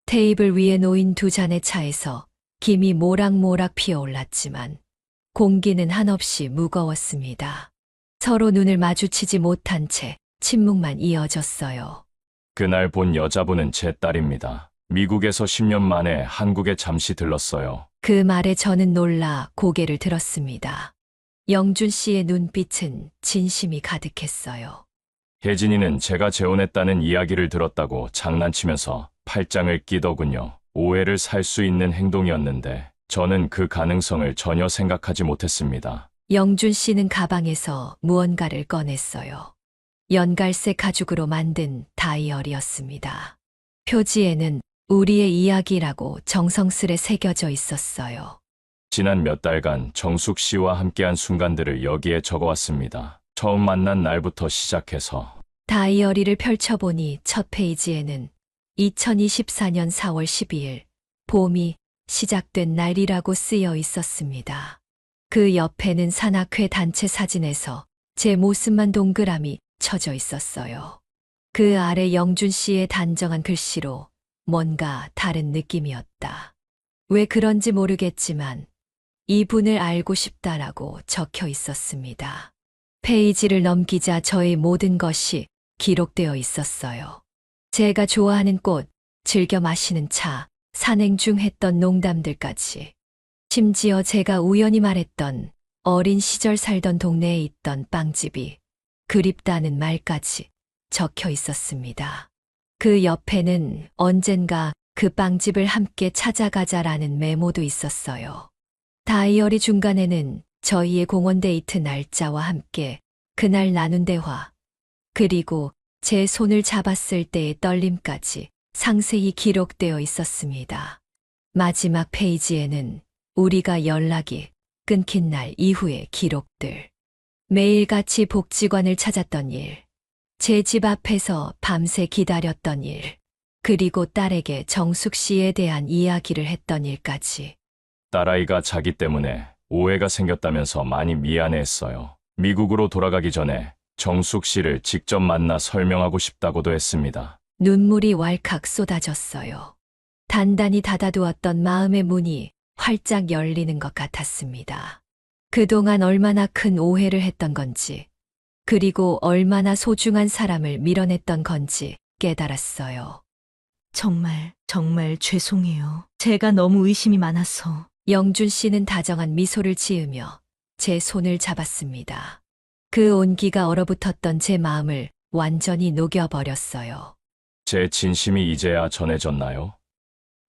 테이블 위에 놓인 두 잔의 차에서 김이 모락모락 피어올랐지만 공기는 한없이 무거웠습니다. 서로 눈을 마주치지 못한 채 침묵만 이어졌어요. 그날 본 여자분은 제 딸입니다. 미국에서 10년 만에 한국에 잠시 들렀어요. 그 말에 저는 놀라 고개를 들었습니다. 영준 씨의 눈빛은 진심이 가득했어요. 혜진이는 제가 재혼했다는 이야기를 들었다고 장난치면서 팔짱을 끼더군요. 오해를 살 수 있는 행동이었는데 저는 그 가능성을 전혀 생각하지 못했습니다. 영준 씨는 가방에서 무언가를 꺼냈어요. 연갈색 가죽으로 만든 다이어리였습니다. 표지에는 우리의 이야기라고 정성스레 새겨져 있었어요. 지난 몇 달간 정숙 씨와 함께한 순간들을 여기에 적어왔습니다. 처음 만난 날부터 시작해서 다이어리를 펼쳐보니 첫 페이지에는 2024년 4월 12일 봄이 시작된 날이라고 쓰여 있었습니다. 그 옆에는 산악회 단체 사진에서 제 모습만 동그라미 쳐져 있었어요. 그 아래 영준 씨의 단정한 글씨로 뭔가 다른 느낌이었다. 왜 그런지 모르겠지만 이분을 알고 싶다라고 적혀 있었습니다. 페이지를 넘기자 저의 모든 것이 기록되어 있었어요. 제가 좋아하는 꽃, 즐겨 마시는 차, 산행 중 했던 농담들까지. 심지어 제가 우연히 말했던 어린 시절 살던 동네에 있던 빵집이 그립다는 말까지 적혀 있었습니다. 그 옆에는 언젠가 그 빵집을 함께 찾아가자라는 메모도 있었어요. 다이어리 중간에는 저희의 공원 데이트 날짜와 함께 그날 나눈 대화, 그리고 제 손을 잡았을 때의 떨림까지 상세히 기록되어 있었습니다. 마지막 페이지에는 우리가 연락이 끊긴 날 이후의 기록들. 매일같이 복지관을 찾았던 일, 제 집 앞에서 밤새 기다렸던 일, 그리고 딸에게 정숙 씨에 대한 이야기를 했던 일까지. 딸아이가 자기 때문에 오해가 생겼다면서 많이 미안해했어요. 미국으로 돌아가기 전에 정숙 씨를 직접 만나 설명하고 싶다고도 했습니다. 눈물이 왈칵 쏟아졌어요. 단단히 닫아두었던 마음의 문이 활짝 열리는 것 같았습니다. 그동안 얼마나 큰 오해를 했던 건지, 그리고 얼마나 소중한 사람을 밀어냈던 건지 깨달았어요. 정말 죄송해요. 제가 너무 의심이 많아서. 영준 씨는 다정한 미소를 지으며 제 손을 잡았습니다. 그 온기가 얼어붙었던 제 마음을 완전히 녹여버렸어요. 제 진심이 이제야 전해졌나요?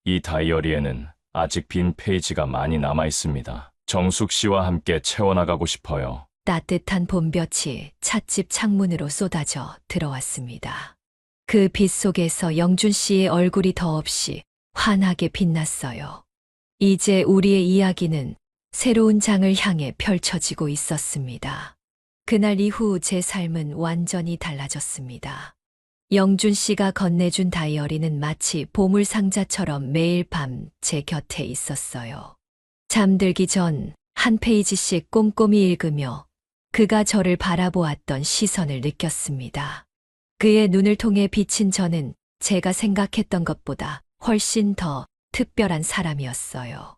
이 다이어리에는 아직 빈 페이지가 많이 남아 있습니다. 정숙 씨와 함께 채워나가고 싶어요. 따뜻한 봄볕이 찻집 창문으로 쏟아져 들어왔습니다. 그 빛 속에서 영준 씨의 얼굴이 더없이 환하게 빛났어요. 이제 우리의 이야기는 새로운 장을 향해 펼쳐지고 있었습니다. 그날 이후 제 삶은 완전히 달라졌습니다. 영준 씨가 건네준 다이어리는 마치 보물 상자처럼 매일 밤 제 곁에 있었어요. 잠들기 전 한 페이지씩 꼼꼼히 읽으며 그가 저를 바라보았던 시선을 느꼈습니다. 그의 눈을 통해 비친 저는 제가 생각했던 것보다 훨씬 더 특별한 사람이었어요.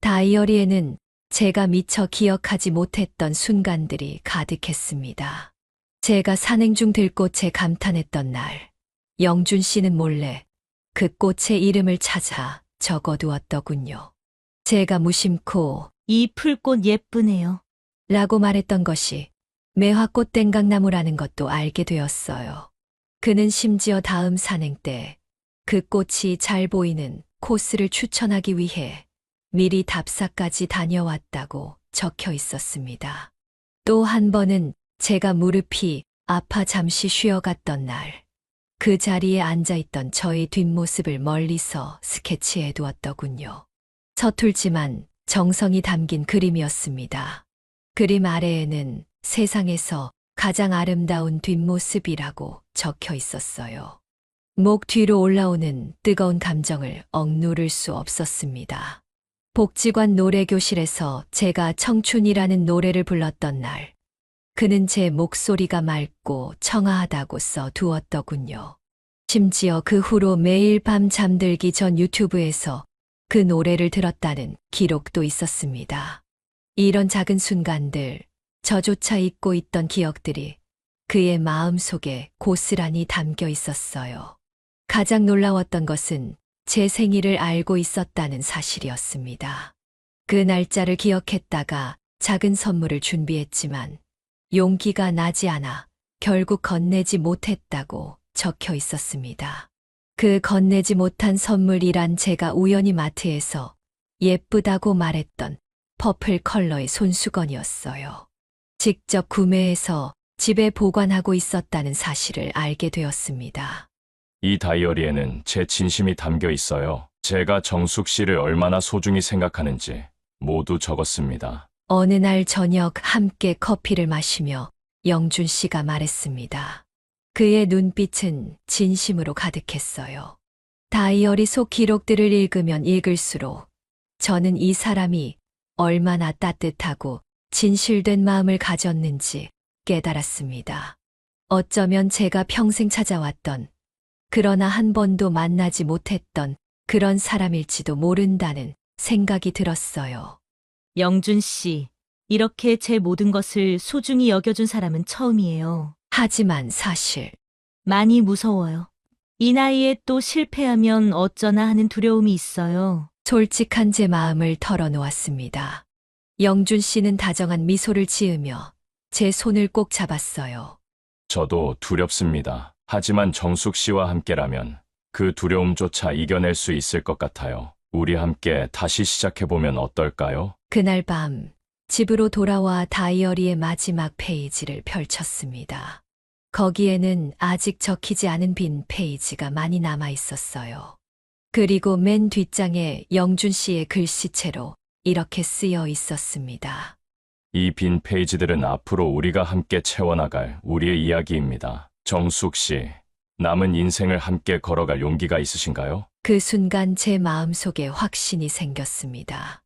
다이어리에는 제가 미처 기억하지 못했던 순간들이 가득했습니다. 제가 산행 중 들꽃에 감탄했던 날, 영준 씨는 몰래 그 꽃의 이름을 찾아 적어두었더군요. 제가 무심코 이 풀꽃 예쁘네요. 라고 말했던 것이 매화꽃 땡강나무라는 것도 알게 되었어요. 그는 심지어 다음 산행 때 그 꽃이 잘 보이는 코스를 추천하기 위해 미리 답사까지 다녀왔다고 적혀 있었습니다. 또 한 번은 제가 무릎이 아파 잠시 쉬어갔던 날, 그 자리에 앉아있던 저의 뒷모습을 멀리서 스케치해 두었더군요. 서툴지만 정성이 담긴 그림이었습니다. 그림 아래에는 세상에서 가장 아름다운 뒷모습이라고 적혀 있었어요. 목 뒤로 올라오는 뜨거운 감정을 억누를 수 없었습니다. 복지관 노래교실에서 제가 청춘이라는 노래를 불렀던 날, 그는 제 목소리가 맑고 청아하다고 써 두었더군요. 심지어 그 후로 매일 밤 잠들기 전 유튜브에서 그 노래를 들었다는 기록도 있었습니다. 이런 작은 순간들, 저조차 잊고 있던 기억들이 그의 마음 속에 고스란히 담겨 있었어요. 가장 놀라웠던 것은 제 생일을 알고 있었다는 사실이었습니다. 그 날짜를 기억했다가 작은 선물을 준비했지만 용기가 나지 않아 결국 건네지 못했다고 적혀 있었습니다. 그 건네지 못한 선물이란 제가 우연히 마트에서 예쁘다고 말했던 퍼플 컬러의 손수건이었어요. 직접 구매해서 집에 보관하고 있었다는 사실을 알게 되었습니다. 이 다이어리에는 제 진심이 담겨 있어요. 제가 정숙 씨를 얼마나 소중히 생각하는지 모두 적었습니다. 어느 날 저녁 함께 커피를 마시며 영준 씨가 말했습니다. 그의 눈빛은 진심으로 가득했어요. 다이어리 속 기록들을 읽으면 읽을수록 저는 이 사람이 얼마나 따뜻하고 진실된 마음을 가졌는지 깨달았습니다. 어쩌면 제가 평생 찾아왔던, 그러나 한 번도 만나지 못했던 그런 사람일지도 모른다는 생각이 들었어요. 영준 씨, 이렇게 제 모든 것을 소중히 여겨준 사람은 처음이에요. 하지만 사실 많이 무서워요. 이 나이에 또 실패하면 어쩌나 하는 두려움이 있어요. 솔직한 제 마음을 털어놓았습니다. 영준 씨는 다정한 미소를 지으며 제 손을 꼭 잡았어요. 저도 두렵습니다. 하지만 정숙 씨와 함께라면 그 두려움조차 이겨낼 수 있을 것 같아요. 우리 함께 다시 시작해보면 어떨까요? 그날 밤 집으로 돌아와 다이어리의 마지막 페이지를 펼쳤습니다. 거기에는 아직 적히지 않은 빈 페이지가 많이 남아 있었어요. 그리고 맨 뒷장에 영준 씨의 글씨체로 이렇게 쓰여 있었습니다. 이 빈 페이지들은 앞으로 우리가 함께 채워나갈 우리의 이야기입니다. 정숙 씨, 남은 인생을 함께 걸어갈 용기가 있으신가요? 그 순간 제 마음속에 확신이 생겼습니다.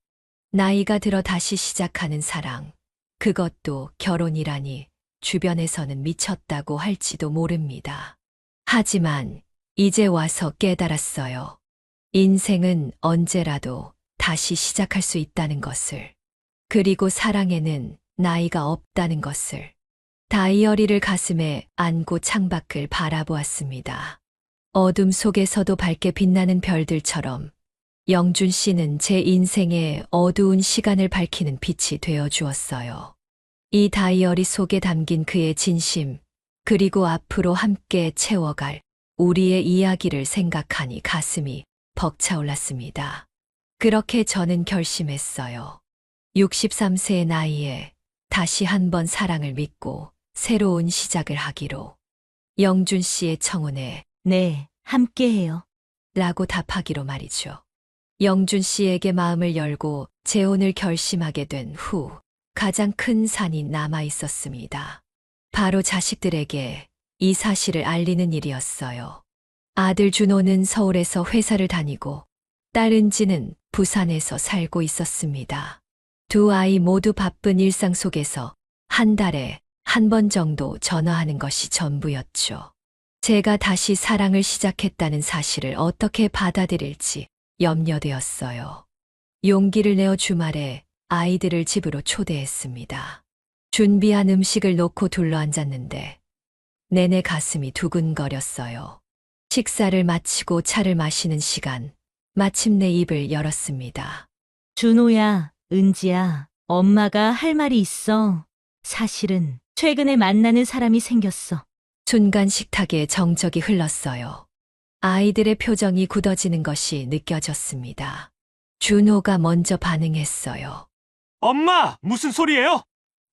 나이가 들어 다시 시작하는 사랑, 그것도 결혼이라니 주변에서는 미쳤다고 할지도 모릅니다. 하지만 이제 와서 깨달았어요. 인생은 언제라도 다시 시작할 수 있다는 것을, 그리고 사랑에는 나이가 없다는 것을. 다이어리를 가슴에 안고 창밖을 바라보았습니다. 어둠 속에서도 밝게 빛나는 별들처럼 영준 씨는 제 인생의 어두운 시간을 밝히는 빛이 되어 주었어요. 이 다이어리 속에 담긴 그의 진심, 그리고 앞으로 함께 채워갈 우리의 이야기를 생각하니 가슴이 벅차올랐습니다. 그렇게 저는 결심했어요. 63세의 나이에 다시 한번 사랑을 믿고 새로운 시작을 하기로. 영준 씨의 청혼에 네, 함께해요. 라고 답하기로 말이죠. 영준 씨에게 마음을 열고 재혼을 결심하게 된 후 가장 큰 산이 남아 있었습니다. 바로 자식들에게 이 사실을 알리는 일이었어요. 아들 준호는 서울에서 회사를 다니고 딸 은지는 부산에서 살고 있었습니다. 두 아이 모두 바쁜 일상 속에서 한 달에 한 번 정도 전화하는 것이 전부였죠. 제가 다시 사랑을 시작했다는 사실을 어떻게 받아들일지 염려되었어요. 용기를 내어 주말에 아이들을 집으로 초대했습니다. 준비한 음식을 놓고 둘러앉았는데 내내 가슴이 두근거렸어요. 식사를 마치고 차를 마시는 시간, 마침내 입을 열었습니다. 준호야, 은지야, 엄마가 할 말이 있어. 사실은 최근에 만나는 사람이 생겼어. 순간 식탁에 정적이 흘렀어요. 아이들의 표정이 굳어지는 것이 느껴졌습니다. 준호가 먼저 반응했어요. 엄마, 무슨 소리예요?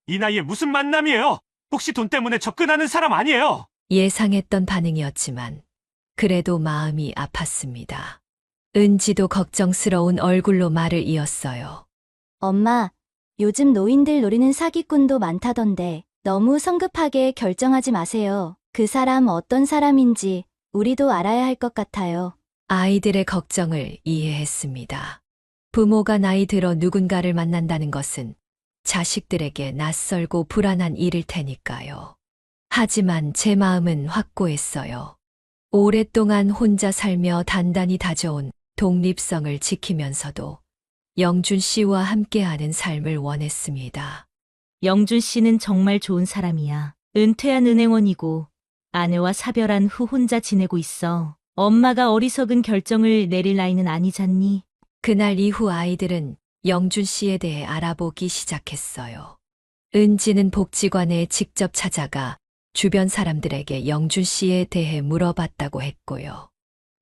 이 나이에 무슨 만남이에요? 혹시 돈 때문에 접근하는 사람 아니에요? 예상했던 반응이었지만 그래도 마음이 아팠습니다. 은지도 걱정스러운 얼굴로 말을 이었어요. 엄마, 요즘 노인들 노리는 사기꾼도 많다던데 너무 성급하게 결정하지 마세요. 그 사람 어떤 사람인지 우리도 알아야 할 것 같아요. 아이들의 걱정을 이해했습니다. 부모가 나이 들어 누군가를 만난다는 것은 자식들에게 낯설고 불안한 일일 테니까요. 하지만 제 마음은 확고했어요. 오랫동안 혼자 살며 단단히 다져온 독립성을 지키면서도 영준 씨와 함께하는 삶을 원했습니다. 영준 씨는 정말 좋은 사람이야. 은퇴한 은행원이고 아내와 사별한 후 혼자 지내고 있어. 엄마가 어리석은 결정을 내릴 나이는 아니잖니. 그날 이후 아이들은 영준 씨에 대해 알아보기 시작했어요. 은지는 복지관에 직접 찾아가 주변 사람들에게 영준 씨에 대해 물어봤다고 했고요.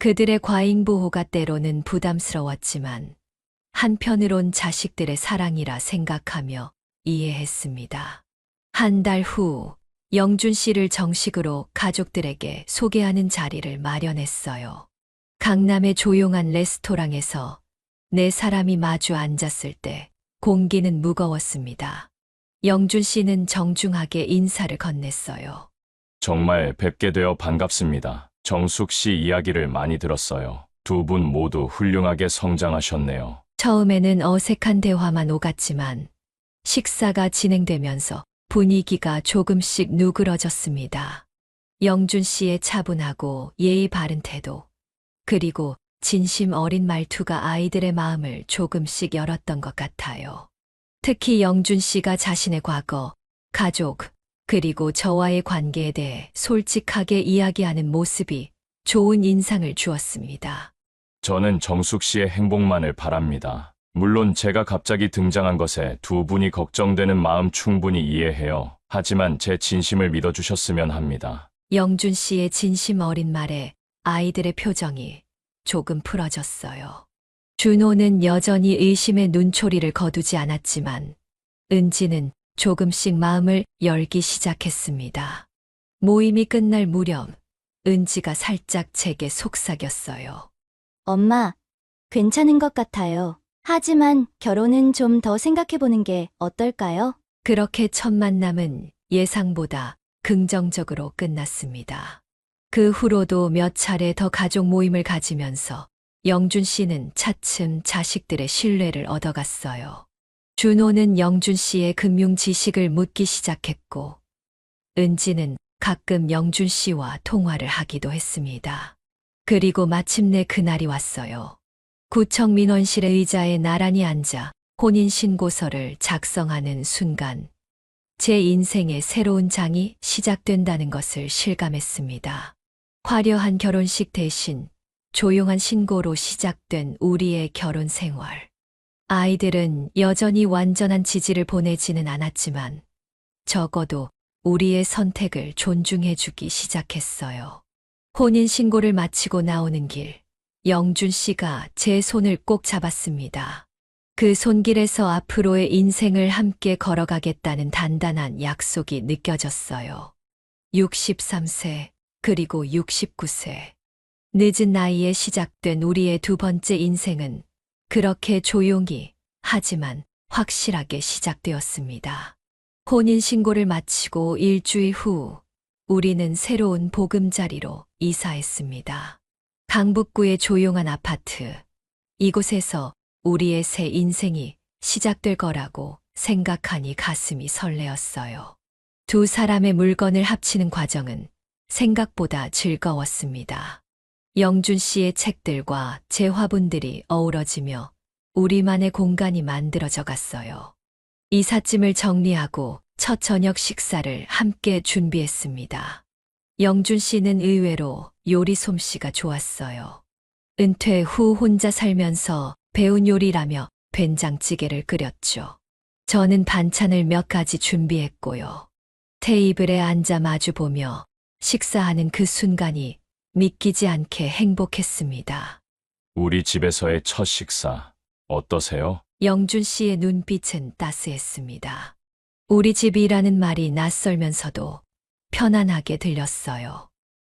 그들의 과잉 보호가 때로는 부담스러웠지만 한편으론 자식들의 사랑이라 생각하며 이해했습니다. 한 달 후 영준 씨를 정식으로 가족들에게 소개하는 자리를 마련했어요. 강남의 조용한 레스토랑에서 네 사람이 마주 앉았을 때 공기는 무거웠습니다. 영준 씨는 정중하게 인사를 건넸어요. 정말 뵙게 되어 반갑습니다. 정숙 씨 이야기를 많이 들었어요. 두 분 모두 훌륭하게 성장하셨네요. 처음에는 어색한 대화만 오갔지만 식사가 진행되면서 분위기가 조금씩 누그러졌습니다. 영준 씨의 차분하고 예의 바른 태도, 그리고 진심 어린 말투가 아이들의 마음을 조금씩 열었던 것 같아요. 특히 영준 씨가 자신의 과거, 가족, 그리고 저와의 관계에 대해 솔직하게 이야기하는 모습이 좋은 인상을 주었습니다. 저는 정숙 씨의 행복만을 바랍니다. 물론 제가 갑자기 등장한 것에 두 분이 걱정되는 마음 충분히 이해해요. 하지만 제 진심을 믿어주셨으면 합니다. 영준 씨의 진심 어린 말에 아이들의 표정이 조금 풀어졌어요. 준호는 여전히 의심의 눈초리를 거두지 않았지만 은지는 조금씩 마음을 열기 시작했습니다. 모임이 끝날 무렵 은지가 살짝 제게 속삭였어요. 엄마, 괜찮은 것 같아요. 하지만 결혼은 좀 더 생각해보는 게 어떨까요? 그렇게 첫 만남은 예상보다 긍정적으로 끝났습니다. 그 후로도 몇 차례 더 가족 모임을 가지면서 영준 씨는 차츰 자식들의 신뢰를 얻어갔어요. 준호는 영준 씨의 금융 지식을 묻기 시작했고, 은지는 가끔 영준 씨와 통화를 하기도 했습니다. 그리고 마침내 그날이 왔어요. 구청 민원실의 의자에 나란히 앉아 혼인신고서를 작성하는 순간, 제 인생의 새로운 장이 시작된다는 것을 실감했습니다. 화려한 결혼식 대신 조용한 신고로 시작된 우리의 결혼 생활. 아이들은 여전히 완전한 지지를 보내지는 않았지만 적어도 우리의 선택을 존중해주기 시작했어요. 혼인신고를 마치고 나오는 길, 영준 씨가 제 손을 꼭 잡았습니다. 그 손길에서 앞으로의 인생을 함께 걸어가겠다는 단단한 약속이 느껴졌어요. 63세, 그리고 69세. 늦은 나이에 시작된 우리의 두 번째 인생은 그렇게 조용히, 하지만 확실하게 시작되었습니다. 혼인신고를 마치고 일주일 후, 우리는 새로운 보금자리로 이사했습니다. 강북구의 조용한 아파트. 이곳에서 우리의 새 인생이 시작될 거라고 생각하니 가슴이 설레었어요. 두 사람의 물건을 합치는 과정은 생각보다 즐거웠습니다. 영준 씨의 책들과 제 화분들이 어우러지며 우리만의 공간이 만들어져 갔어요. 이삿짐을 정리하고 첫 저녁 식사를 함께 준비했습니다. 영준 씨는 의외로 요리 솜씨가 좋았어요. 은퇴 후 혼자 살면서 배운 요리라며 된장찌개를 끓였죠. 저는 반찬을 몇 가지 준비했고요. 테이블에 앉아 마주보며 식사하는 그 순간이 믿기지 않게 행복했습니다. 우리 집에서의 첫 식사 어떠세요? 영준 씨의 눈빛은 따스했습니다. 우리 집이라는 말이 낯설면서도 편안하게 들렸어요.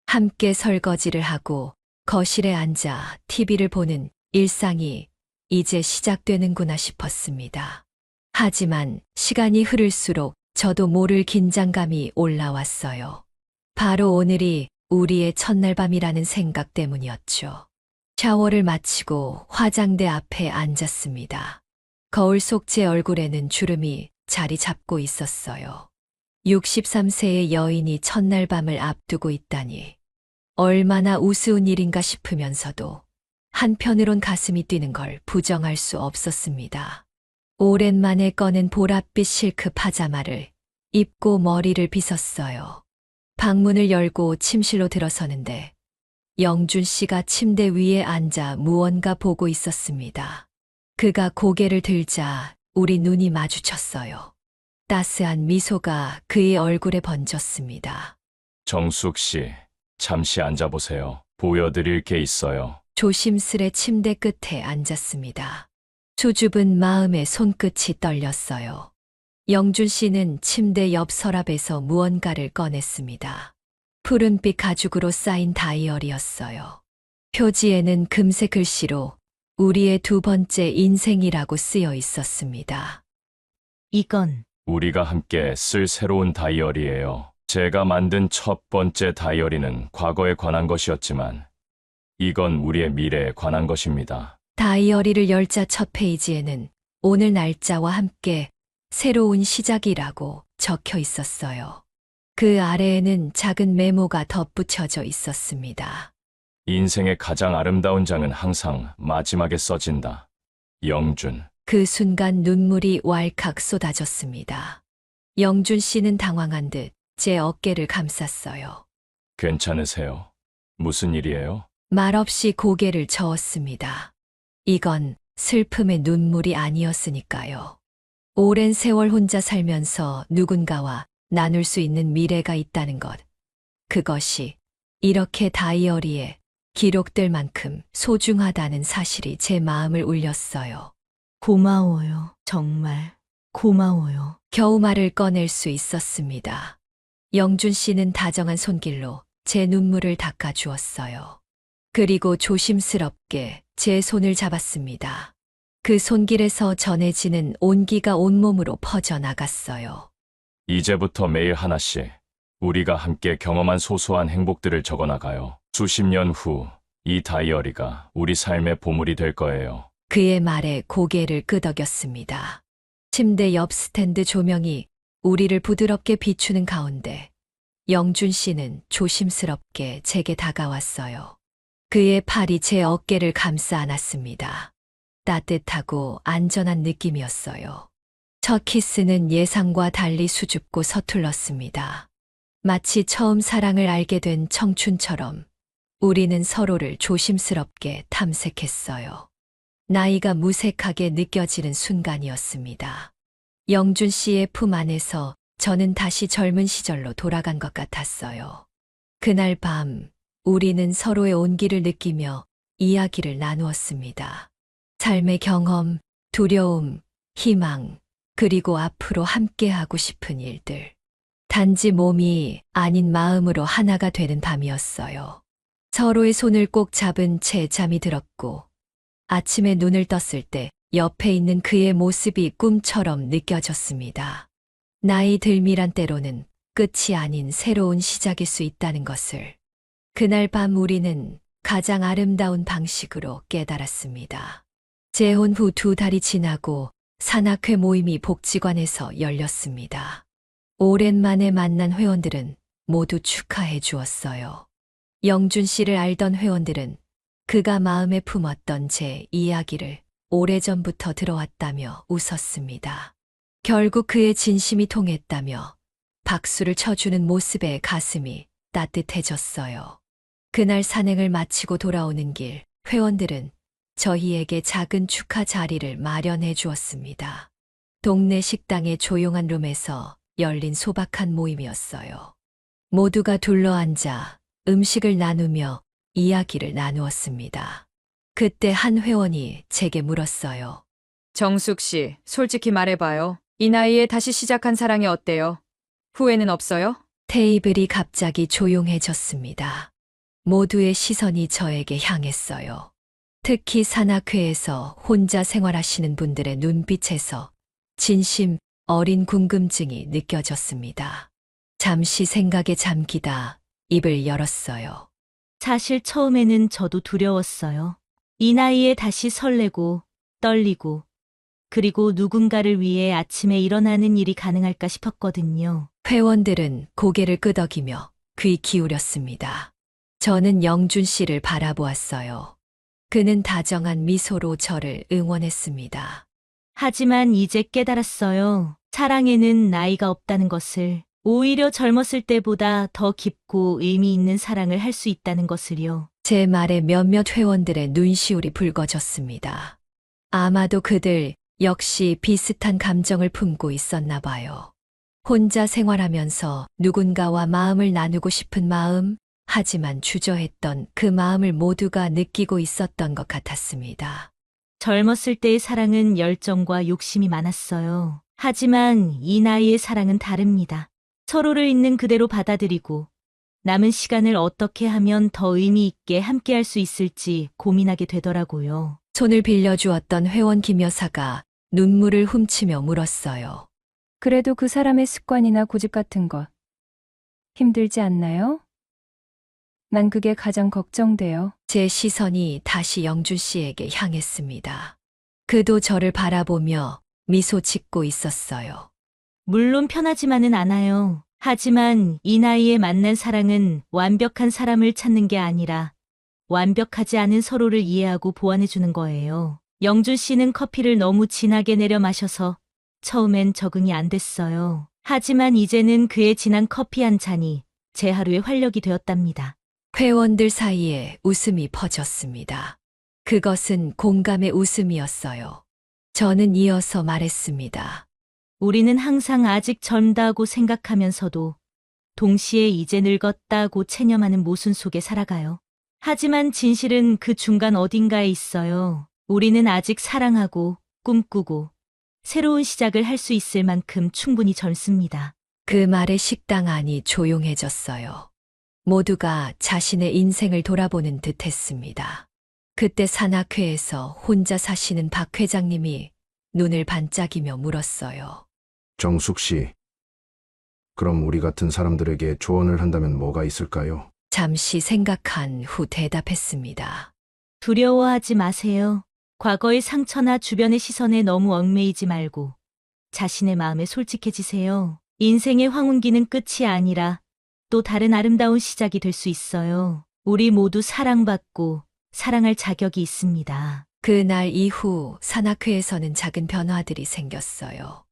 함께 설거지를 하고 거실에 앉아 TV를 보는 일상이 이제 시작되는구나 싶었습니다. 하지만 시간이 흐를수록 저도 모를 긴장감이 올라왔어요. 바로 오늘이 우리의 첫날 밤이라는 생각 때문이었죠. 샤워를 마치고 화장대 앞에 앉았습니다. 거울 속 제 얼굴에는 주름이 자리 잡고 있었어요. 63세의 여인이 첫날 밤을 앞두고 있다니 얼마나 우스운 일인가 싶으면서도 한편으론 가슴이 뛰는 걸 부정할 수 없었습니다. 오랜만에 꺼낸 보랏빛 실크 파자마를 입고 머리를 빗었어요. 방문을 열고 침실로 들어서는데 영준 씨가 침대 위에 앉아 무언가 보고 있었습니다. 그가 고개를 들자 우리 눈이 마주쳤어요. 따스한 미소가 그의 얼굴에 번졌습니다. 정숙 씨, 잠시 앉아보세요. 보여드릴 게 있어요. 조심스레 침대 끝에 앉았습니다. 수줍은 마음에 손끝이 떨렸어요. 영준 씨는 침대 옆 서랍에서 무언가를 꺼냈습니다. 푸른빛 가죽으로 쌓인 다이어리였어요. 표지에는 금색 글씨로 우리의 두 번째 인생이라고 쓰여 있었습니다. 이건 우리가 함께 쓸 새로운 다이어리예요. 제가 만든 첫 번째 다이어리는 과거에 관한 것이었지만 이건 우리의 미래에 관한 것입니다. 다이어리를 열자 첫 페이지에는 오늘 날짜와 함께 새로운 시작이라고 적혀 있었어요. 그 아래에는 작은 메모가 덧붙여져 있었습니다. 인생의 가장 아름다운 장은 항상 마지막에 써진다. 영준. 그 순간 눈물이 왈칵 쏟아졌습니다. 영준 씨는 당황한 듯 제 어깨를 감쌌어요. 괜찮으세요? 무슨 일이에요? 말없이 고개를 저었습니다. 이건 슬픔의 눈물이 아니었으니까요. 오랜 세월 혼자 살면서 누군가와 나눌 수 있는 미래가 있다는 것. 그것이 이렇게 다이어리에 기록될 만큼 소중하다는 사실이 제 마음을 울렸어요. 고마워요. 정말 고마워요. 겨우 말을 꺼낼 수 있었습니다. 영준 씨는 다정한 손길로 제 눈물을 닦아주었어요. 그리고 조심스럽게 제 손을 잡았습니다. 그 손길에서 전해지는 온기가 온몸으로 퍼져나갔어요. 이제부터 매일 하나씩 우리가 함께 경험한 소소한 행복들을 적어나가요. 수십 년 후 이 다이어리가 우리 삶의 보물이 될 거예요. 그의 말에 고개를 끄덕였습니다. 침대 옆 스탠드 조명이 우리를 부드럽게 비추는 가운데 영준 씨는 조심스럽게 제게 다가왔어요. 그의 팔이 제 어깨를 감싸 안았습니다. 따뜻하고 안전한 느낌이었어요. 첫 키스는 예상과 달리 수줍고 서툴렀습니다. 마치 처음 사랑을 알게 된 청춘처럼 우리는 서로를 조심스럽게 탐색했어요. 나이가 무색하게 느껴지는 순간이었습니다. 영준 씨의 품 안에서 저는 다시 젊은 시절로 돌아간 것 같았어요. 그날 밤 우리는 서로의 온기를 느끼며 이야기를 나누었습니다. 삶의 경험, 두려움, 희망, 그리고 앞으로 함께하고 싶은 일들. 단지 몸이 아닌 마음으로 하나가 되는 밤이었어요. 서로의 손을 꼭 잡은 채 잠이 들었고 아침에 눈을 떴을 때 옆에 있는 그의 모습이 꿈처럼 느껴졌습니다. 나이 들미란 때로는 끝이 아닌 새로운 시작일 수 있다는 것을 그날 밤 우리는 가장 아름다운 방식으로 깨달았습니다. 재혼 후 2달이 지나고 산악회 모임이 복지관에서 열렸습니다. 오랜만에 만난 회원들은 모두 축하해 주었어요. 영준 씨를 알던 회원들은 그가 마음에 품었던 제 이야기를 오래전부터 들어왔다며 웃었습니다. 결국 그의 진심이 통했다며 박수를 쳐주는 모습에 가슴이 따뜻해졌어요. 그날 산행을 마치고 돌아오는 길, 회원들은 저희에게 작은 축하 자리를 마련해 주었습니다. 동네 식당의 조용한 룸에서 열린 소박한 모임이었어요. 모두가 둘러앉아 음식을 나누며 이야기를 나누었습니다. 그때 한 회원이 제게 물었어요. 정숙 씨, 솔직히 말해봐요. 이 나이에 다시 시작한 사랑이 어때요? 후회는 없어요? 테이블이 갑자기 조용해졌습니다. 모두의 시선이 저에게 향했어요. 특히 산악회에서 혼자 생활하시는 분들의 눈빛에서 진심 어린 궁금증이 느껴졌습니다. 잠시 생각에 잠기다 입을 열었어요. 사실 처음에는 저도 두려웠어요. 이 나이에 다시 설레고 떨리고 그리고 누군가를 위해 아침에 일어나는 일이 가능할까 싶었거든요. 회원들은 고개를 끄덕이며 귀 기울였습니다. 저는 영준 씨를 바라보았어요. 그는 다정한 미소로 저를 응원했습니다. 하지만 이제 깨달았어요. 사랑에는 나이가 없다는 것을. 오히려 젊었을 때보다 더 깊고 의미 있는 사랑을 할 수 있다는 것을요. 제 말에 몇몇 회원들의 눈시울이 붉어졌습니다. 아마도 그들 역시 비슷한 감정을 품고 있었나 봐요. 혼자 생활하면서 누군가와 마음을 나누고 싶은 마음, 하지만 주저했던 그 마음을 모두가 느끼고 있었던 것 같았습니다. 젊었을 때의 사랑은 열정과 욕심이 많았어요. 하지만 이 나이의 사랑은 다릅니다. 서로를 있는 그대로 받아들이고 남은 시간을 어떻게 하면 더 의미 있게 함께할 수 있을지 고민하게 되더라고요. 손을 빌려주었던 회원 김 여사가 눈물을 훔치며 물었어요. 그래도 그 사람의 습관이나 고집 같은 것 힘들지 않나요? 난 그게 가장 걱정돼요. 제 시선이 다시 영준 씨에게 향했습니다. 그도 저를 바라보며 미소 짓고 있었어요. 물론 편하지만은 않아요. 하지만 이 나이에 만난 사랑은 완벽한 사람을 찾는 게 아니라 완벽하지 않은 서로를 이해하고 보완해주는 거예요. 영준 씨는 커피를 너무 진하게 내려 마셔서 처음엔 적응이 안 됐어요. 하지만 이제는 그의 진한 커피 한 잔이 제 하루의 활력이 되었답니다. 회원들 사이에 웃음이 퍼졌습니다. 그것은 공감의 웃음이었어요. 저는 이어서 말했습니다. 우리는 항상 아직 젊다고 생각하면서도 동시에 이제 늙었다고 체념하는 모순 속에 살아가요. 하지만 진실은 그 중간 어딘가에 있어요. 우리는 아직 사랑하고 꿈꾸고 새로운 시작을 할 수 있을 만큼 충분히 젊습니다. 그 말에 식당 안이 조용해졌어요. 모두가 자신의 인생을 돌아보는 듯 했습니다. 그때 산악회에서 혼자 사시는 박 회장님이 눈을 반짝이며 물었어요. 정숙 씨, 그럼 우리 같은 사람들에게 조언을 한다면 뭐가 있을까요? 잠시 생각한 후 대답했습니다. 두려워하지 마세요. 과거의 상처나 주변의 시선에 너무 얽매이지 말고 자신의 마음에 솔직해지세요. 인생의 황혼기는 끝이 아니라 또 다른 아름다운 시작이 될 수 있어요. 우리 모두 사랑받고 사랑할 자격이 있습니다. 그날 이후 산악회에서는 작은 변화들이 생겼어요.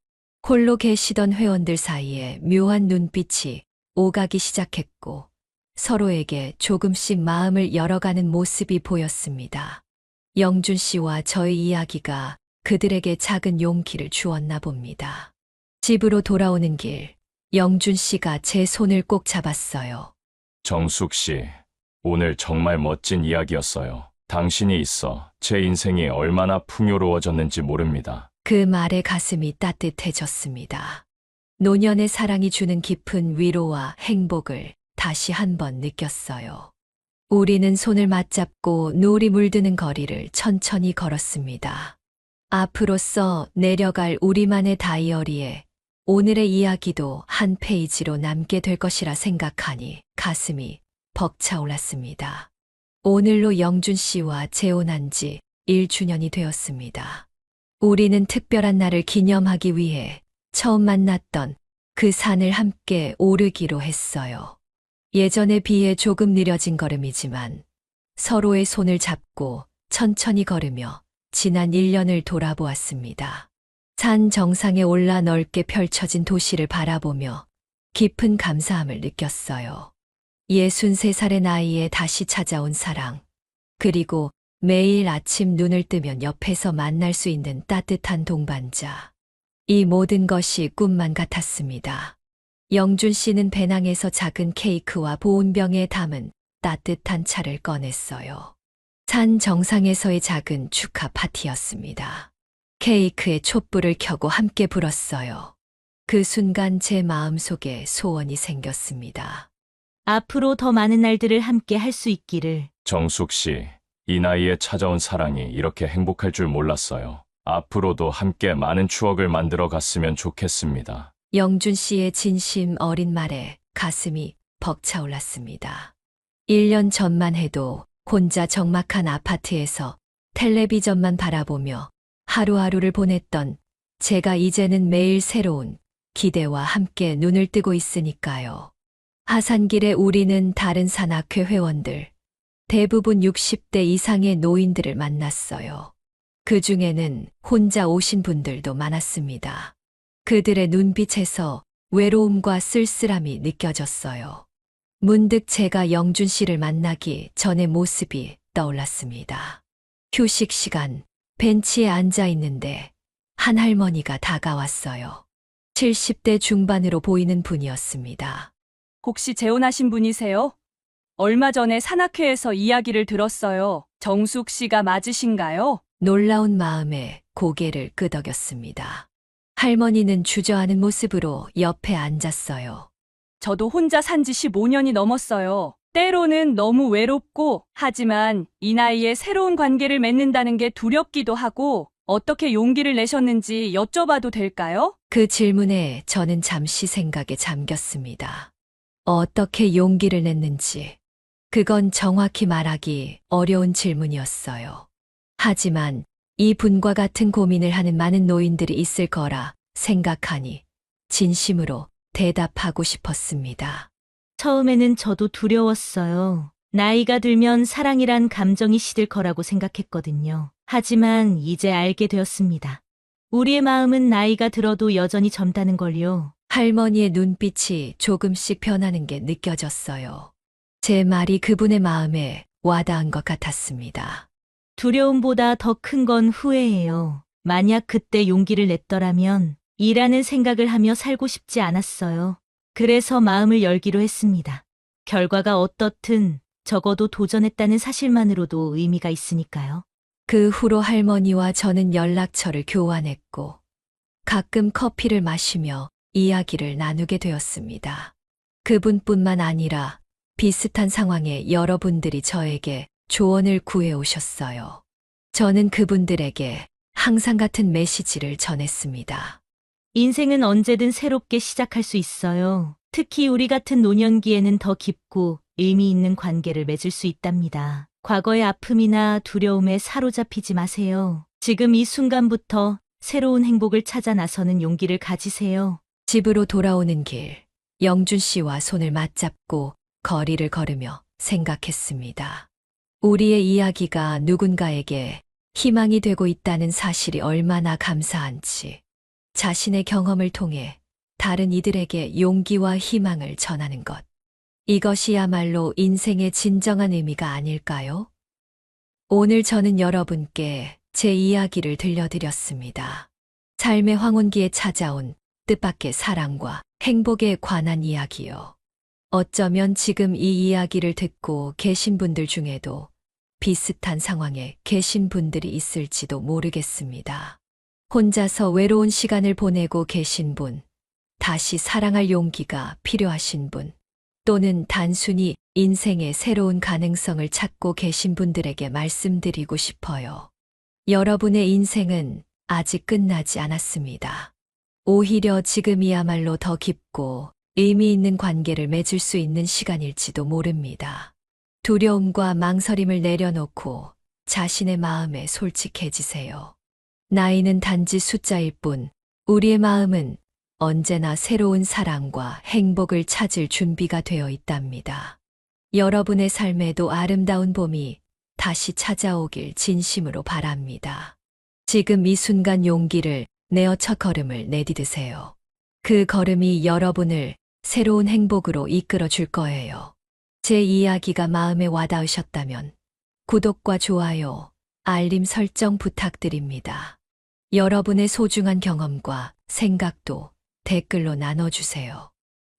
홀로 계시던 회원들 사이에 묘한 눈빛이 오가기 시작했고 서로에게 조금씩 마음을 열어가는 모습이 보였습니다. 영준 씨와 저의 이야기가 그들에게 작은 용기를 주었나 봅니다. 집으로 돌아오는 길, 영준 씨가 제 손을 꼭 잡았어요. 정숙 씨, 오늘 정말 멋진 이야기였어요. 당신이 있어 제 인생이 얼마나 풍요로워졌는지 모릅니다. 그 말에 가슴이 따뜻해졌습니다. 노년의 사랑이 주는 깊은 위로와 행복을 다시 한번 느꼈어요. 우리는 손을 맞잡고 노을이 물드는 거리를 천천히 걸었습니다. 앞으로서 내려갈 우리만의 다이어리에 오늘의 이야기도 한 페이지로 남게 될 것이라 생각하니 가슴이 벅차올랐습니다. 오늘로 영준 씨와 재혼한 지 1주년이 되었습니다. 우리는 특별한 날을 기념하기 위해 처음 만났던 그 산을 함께 오르기로 했어요. 예전에 비해 조금 느려진 걸음이지만 서로의 손을 잡고 천천히 걸으며 지난 1년을 돌아보았습니다. 산 정상에 올라 넓게 펼쳐진 도시를 바라보며 깊은 감사함을 느꼈어요. 63살의 나이에 다시 찾아온 사랑, 그리고 매일 아침 눈을 뜨면 옆에서 만날 수 있는 따뜻한 동반자. 이 모든 것이 꿈만 같았습니다. 영준 씨는 배낭에서 작은 케이크와 보온병에 담은 따뜻한 차를 꺼냈어요. 산 정상에서의 작은 축하 파티였습니다. 케이크에 촛불을 켜고 함께 불었어요. 그 순간 제 마음속에 소원이 생겼습니다. 앞으로 더 많은 날들을 함께 할 수 있기를. 정숙 씨, 이 나이에 찾아온 사랑이 이렇게 행복할 줄 몰랐어요. 앞으로도 함께 많은 추억을 만들어 갔으면 좋겠습니다. 영준 씨의 진심 어린 말에 가슴이 벅차올랐습니다. 1년 전만 해도 혼자 적막한 아파트에서 텔레비전만 바라보며 하루하루를 보냈던 제가 이제는 매일 새로운 기대와 함께 눈을 뜨고 있으니까요. 하산길에 우리는 다른 산악회 회원들, 대부분 60대 이상의 노인들을 만났어요. 그 중에는 혼자 오신 분들도 많았습니다. 그들의 눈빛에서 외로움과 쓸쓸함이 느껴졌어요. 문득 제가 영준 씨를 만나기 전의 모습이 떠올랐습니다. 휴식 시간, 벤치에 앉아 있는데 한 할머니가 다가왔어요. 70대 중반으로 보이는 분이었습니다. 혹시 재혼하신 분이세요? 얼마 전에 산악회에서 이야기를 들었어요. 정숙 씨가 맞으신가요? 놀라운 마음에 고개를 끄덕였습니다. 할머니는 주저하는 모습으로 옆에 앉았어요. 저도 혼자 산 지 15년이 넘었어요. 때로는 너무 외롭고, 하지만 이 나이에 새로운 관계를 맺는다는 게 두렵기도 하고, 어떻게 용기를 내셨는지 여쭤봐도 될까요? 그 질문에 저는 잠시 생각에 잠겼습니다. 어떻게 용기를 냈는지, 그건 정확히 말하기 어려운 질문이었어요. 하지만 이 분과 같은 고민을 하는 많은 노인들이 있을 거라 생각하니 진심으로 대답하고 싶었습니다. 처음에는 저도 두려웠어요. 나이가 들면 사랑이란 감정이 시들 거라고 생각했거든요. 하지만 이제 알게 되었습니다. 우리의 마음은 나이가 들어도 여전히 젊다는 걸요. 할머니의 눈빛이 조금씩 변하는 게 느껴졌어요. 제 말이 그분의 마음에 와닿은 것 같았습니다. 두려움보다 더 큰 건 후회예요. 만약 그때 용기를 냈더라면 이라는 생각을 하며 살고 싶지 않았어요. 그래서 마음을 열기로 했습니다. 결과가 어떻든 적어도 도전했다는 사실만으로도 의미가 있으니까요. 그 후로 할머니와 저는 연락처를 교환했고 가끔 커피를 마시며 이야기를 나누게 되었습니다. 그분뿐만 아니라 비슷한 상황의 여러분들이 저에게 조언을 구해 오셨어요. 저는 그분들에게 항상 같은 메시지를 전했습니다. 인생은 언제든 새롭게 시작할 수 있어요. 특히 우리 같은 노년기에는 더 깊고 의미 있는 관계를 맺을 수 있답니다. 과거의 아픔이나 두려움에 사로잡히지 마세요. 지금 이 순간부터 새로운 행복을 찾아 나서는 용기를 가지세요. 집으로 돌아오는 길, 영준 씨와 손을 맞잡고 거리를 걸으며 생각했습니다. 우리의 이야기가 누군가에게 희망이 되고 있다는 사실이 얼마나 감사한지, 자신의 경험을 통해 다른 이들에게 용기와 희망을 전하는 것. 이것이야말로 인생의 진정한 의미가 아닐까요? 오늘 저는 여러분께 제 이야기를 들려드렸습니다. 삶의 황혼기에 찾아온 뜻밖의 사랑과 행복에 관한 이야기요. 어쩌면 지금 이 이야기를 듣고 계신 분들 중에도 비슷한 상황에 계신 분들이 있을지도 모르겠습니다. 혼자서 외로운 시간을 보내고 계신 분, 다시 사랑할 용기가 필요하신 분, 또는 단순히 인생의 새로운 가능성을 찾고 계신 분들에게 말씀드리고 싶어요. 여러분의 인생은 아직 끝나지 않았습니다. 오히려 지금이야말로 더 깊고 의미 있는 관계를 맺을 수 있는 시간일지도 모릅니다. 두려움과 망설임을 내려놓고 자신의 마음에 솔직해지세요. 나이는 단지 숫자일 뿐, 우리의 마음은 언제나 새로운 사랑과 행복을 찾을 준비가 되어 있답니다. 여러분의 삶에도 아름다운 봄이 다시 찾아오길 진심으로 바랍니다. 지금 이 순간 용기를 내어 첫 걸음을 내디드세요. 그 걸음이 여러분을 새로운 행복으로 이끌어 줄 거예요. 제 이야기가 마음에 와닿으셨다면 구독과 좋아요, 알림 설정 부탁드립니다. 여러분의 소중한 경험과 생각도 댓글로 나눠주세요.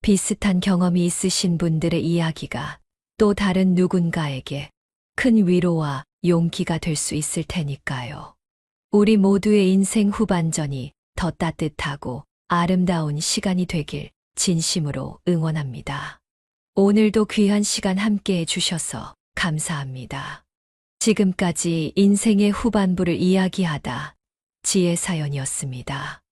비슷한 경험이 있으신 분들의 이야기가 또 다른 누군가에게 큰 위로와 용기가 될 수 있을 테니까요. 우리 모두의 인생 후반전이 더 따뜻하고 아름다운 시간이 되길 진심으로 응원합니다. 오늘도 귀한 시간 함께 해주셔서 감사합니다. 지금까지 인생의 후반부를 이야기하다 지혜사연이었습니다.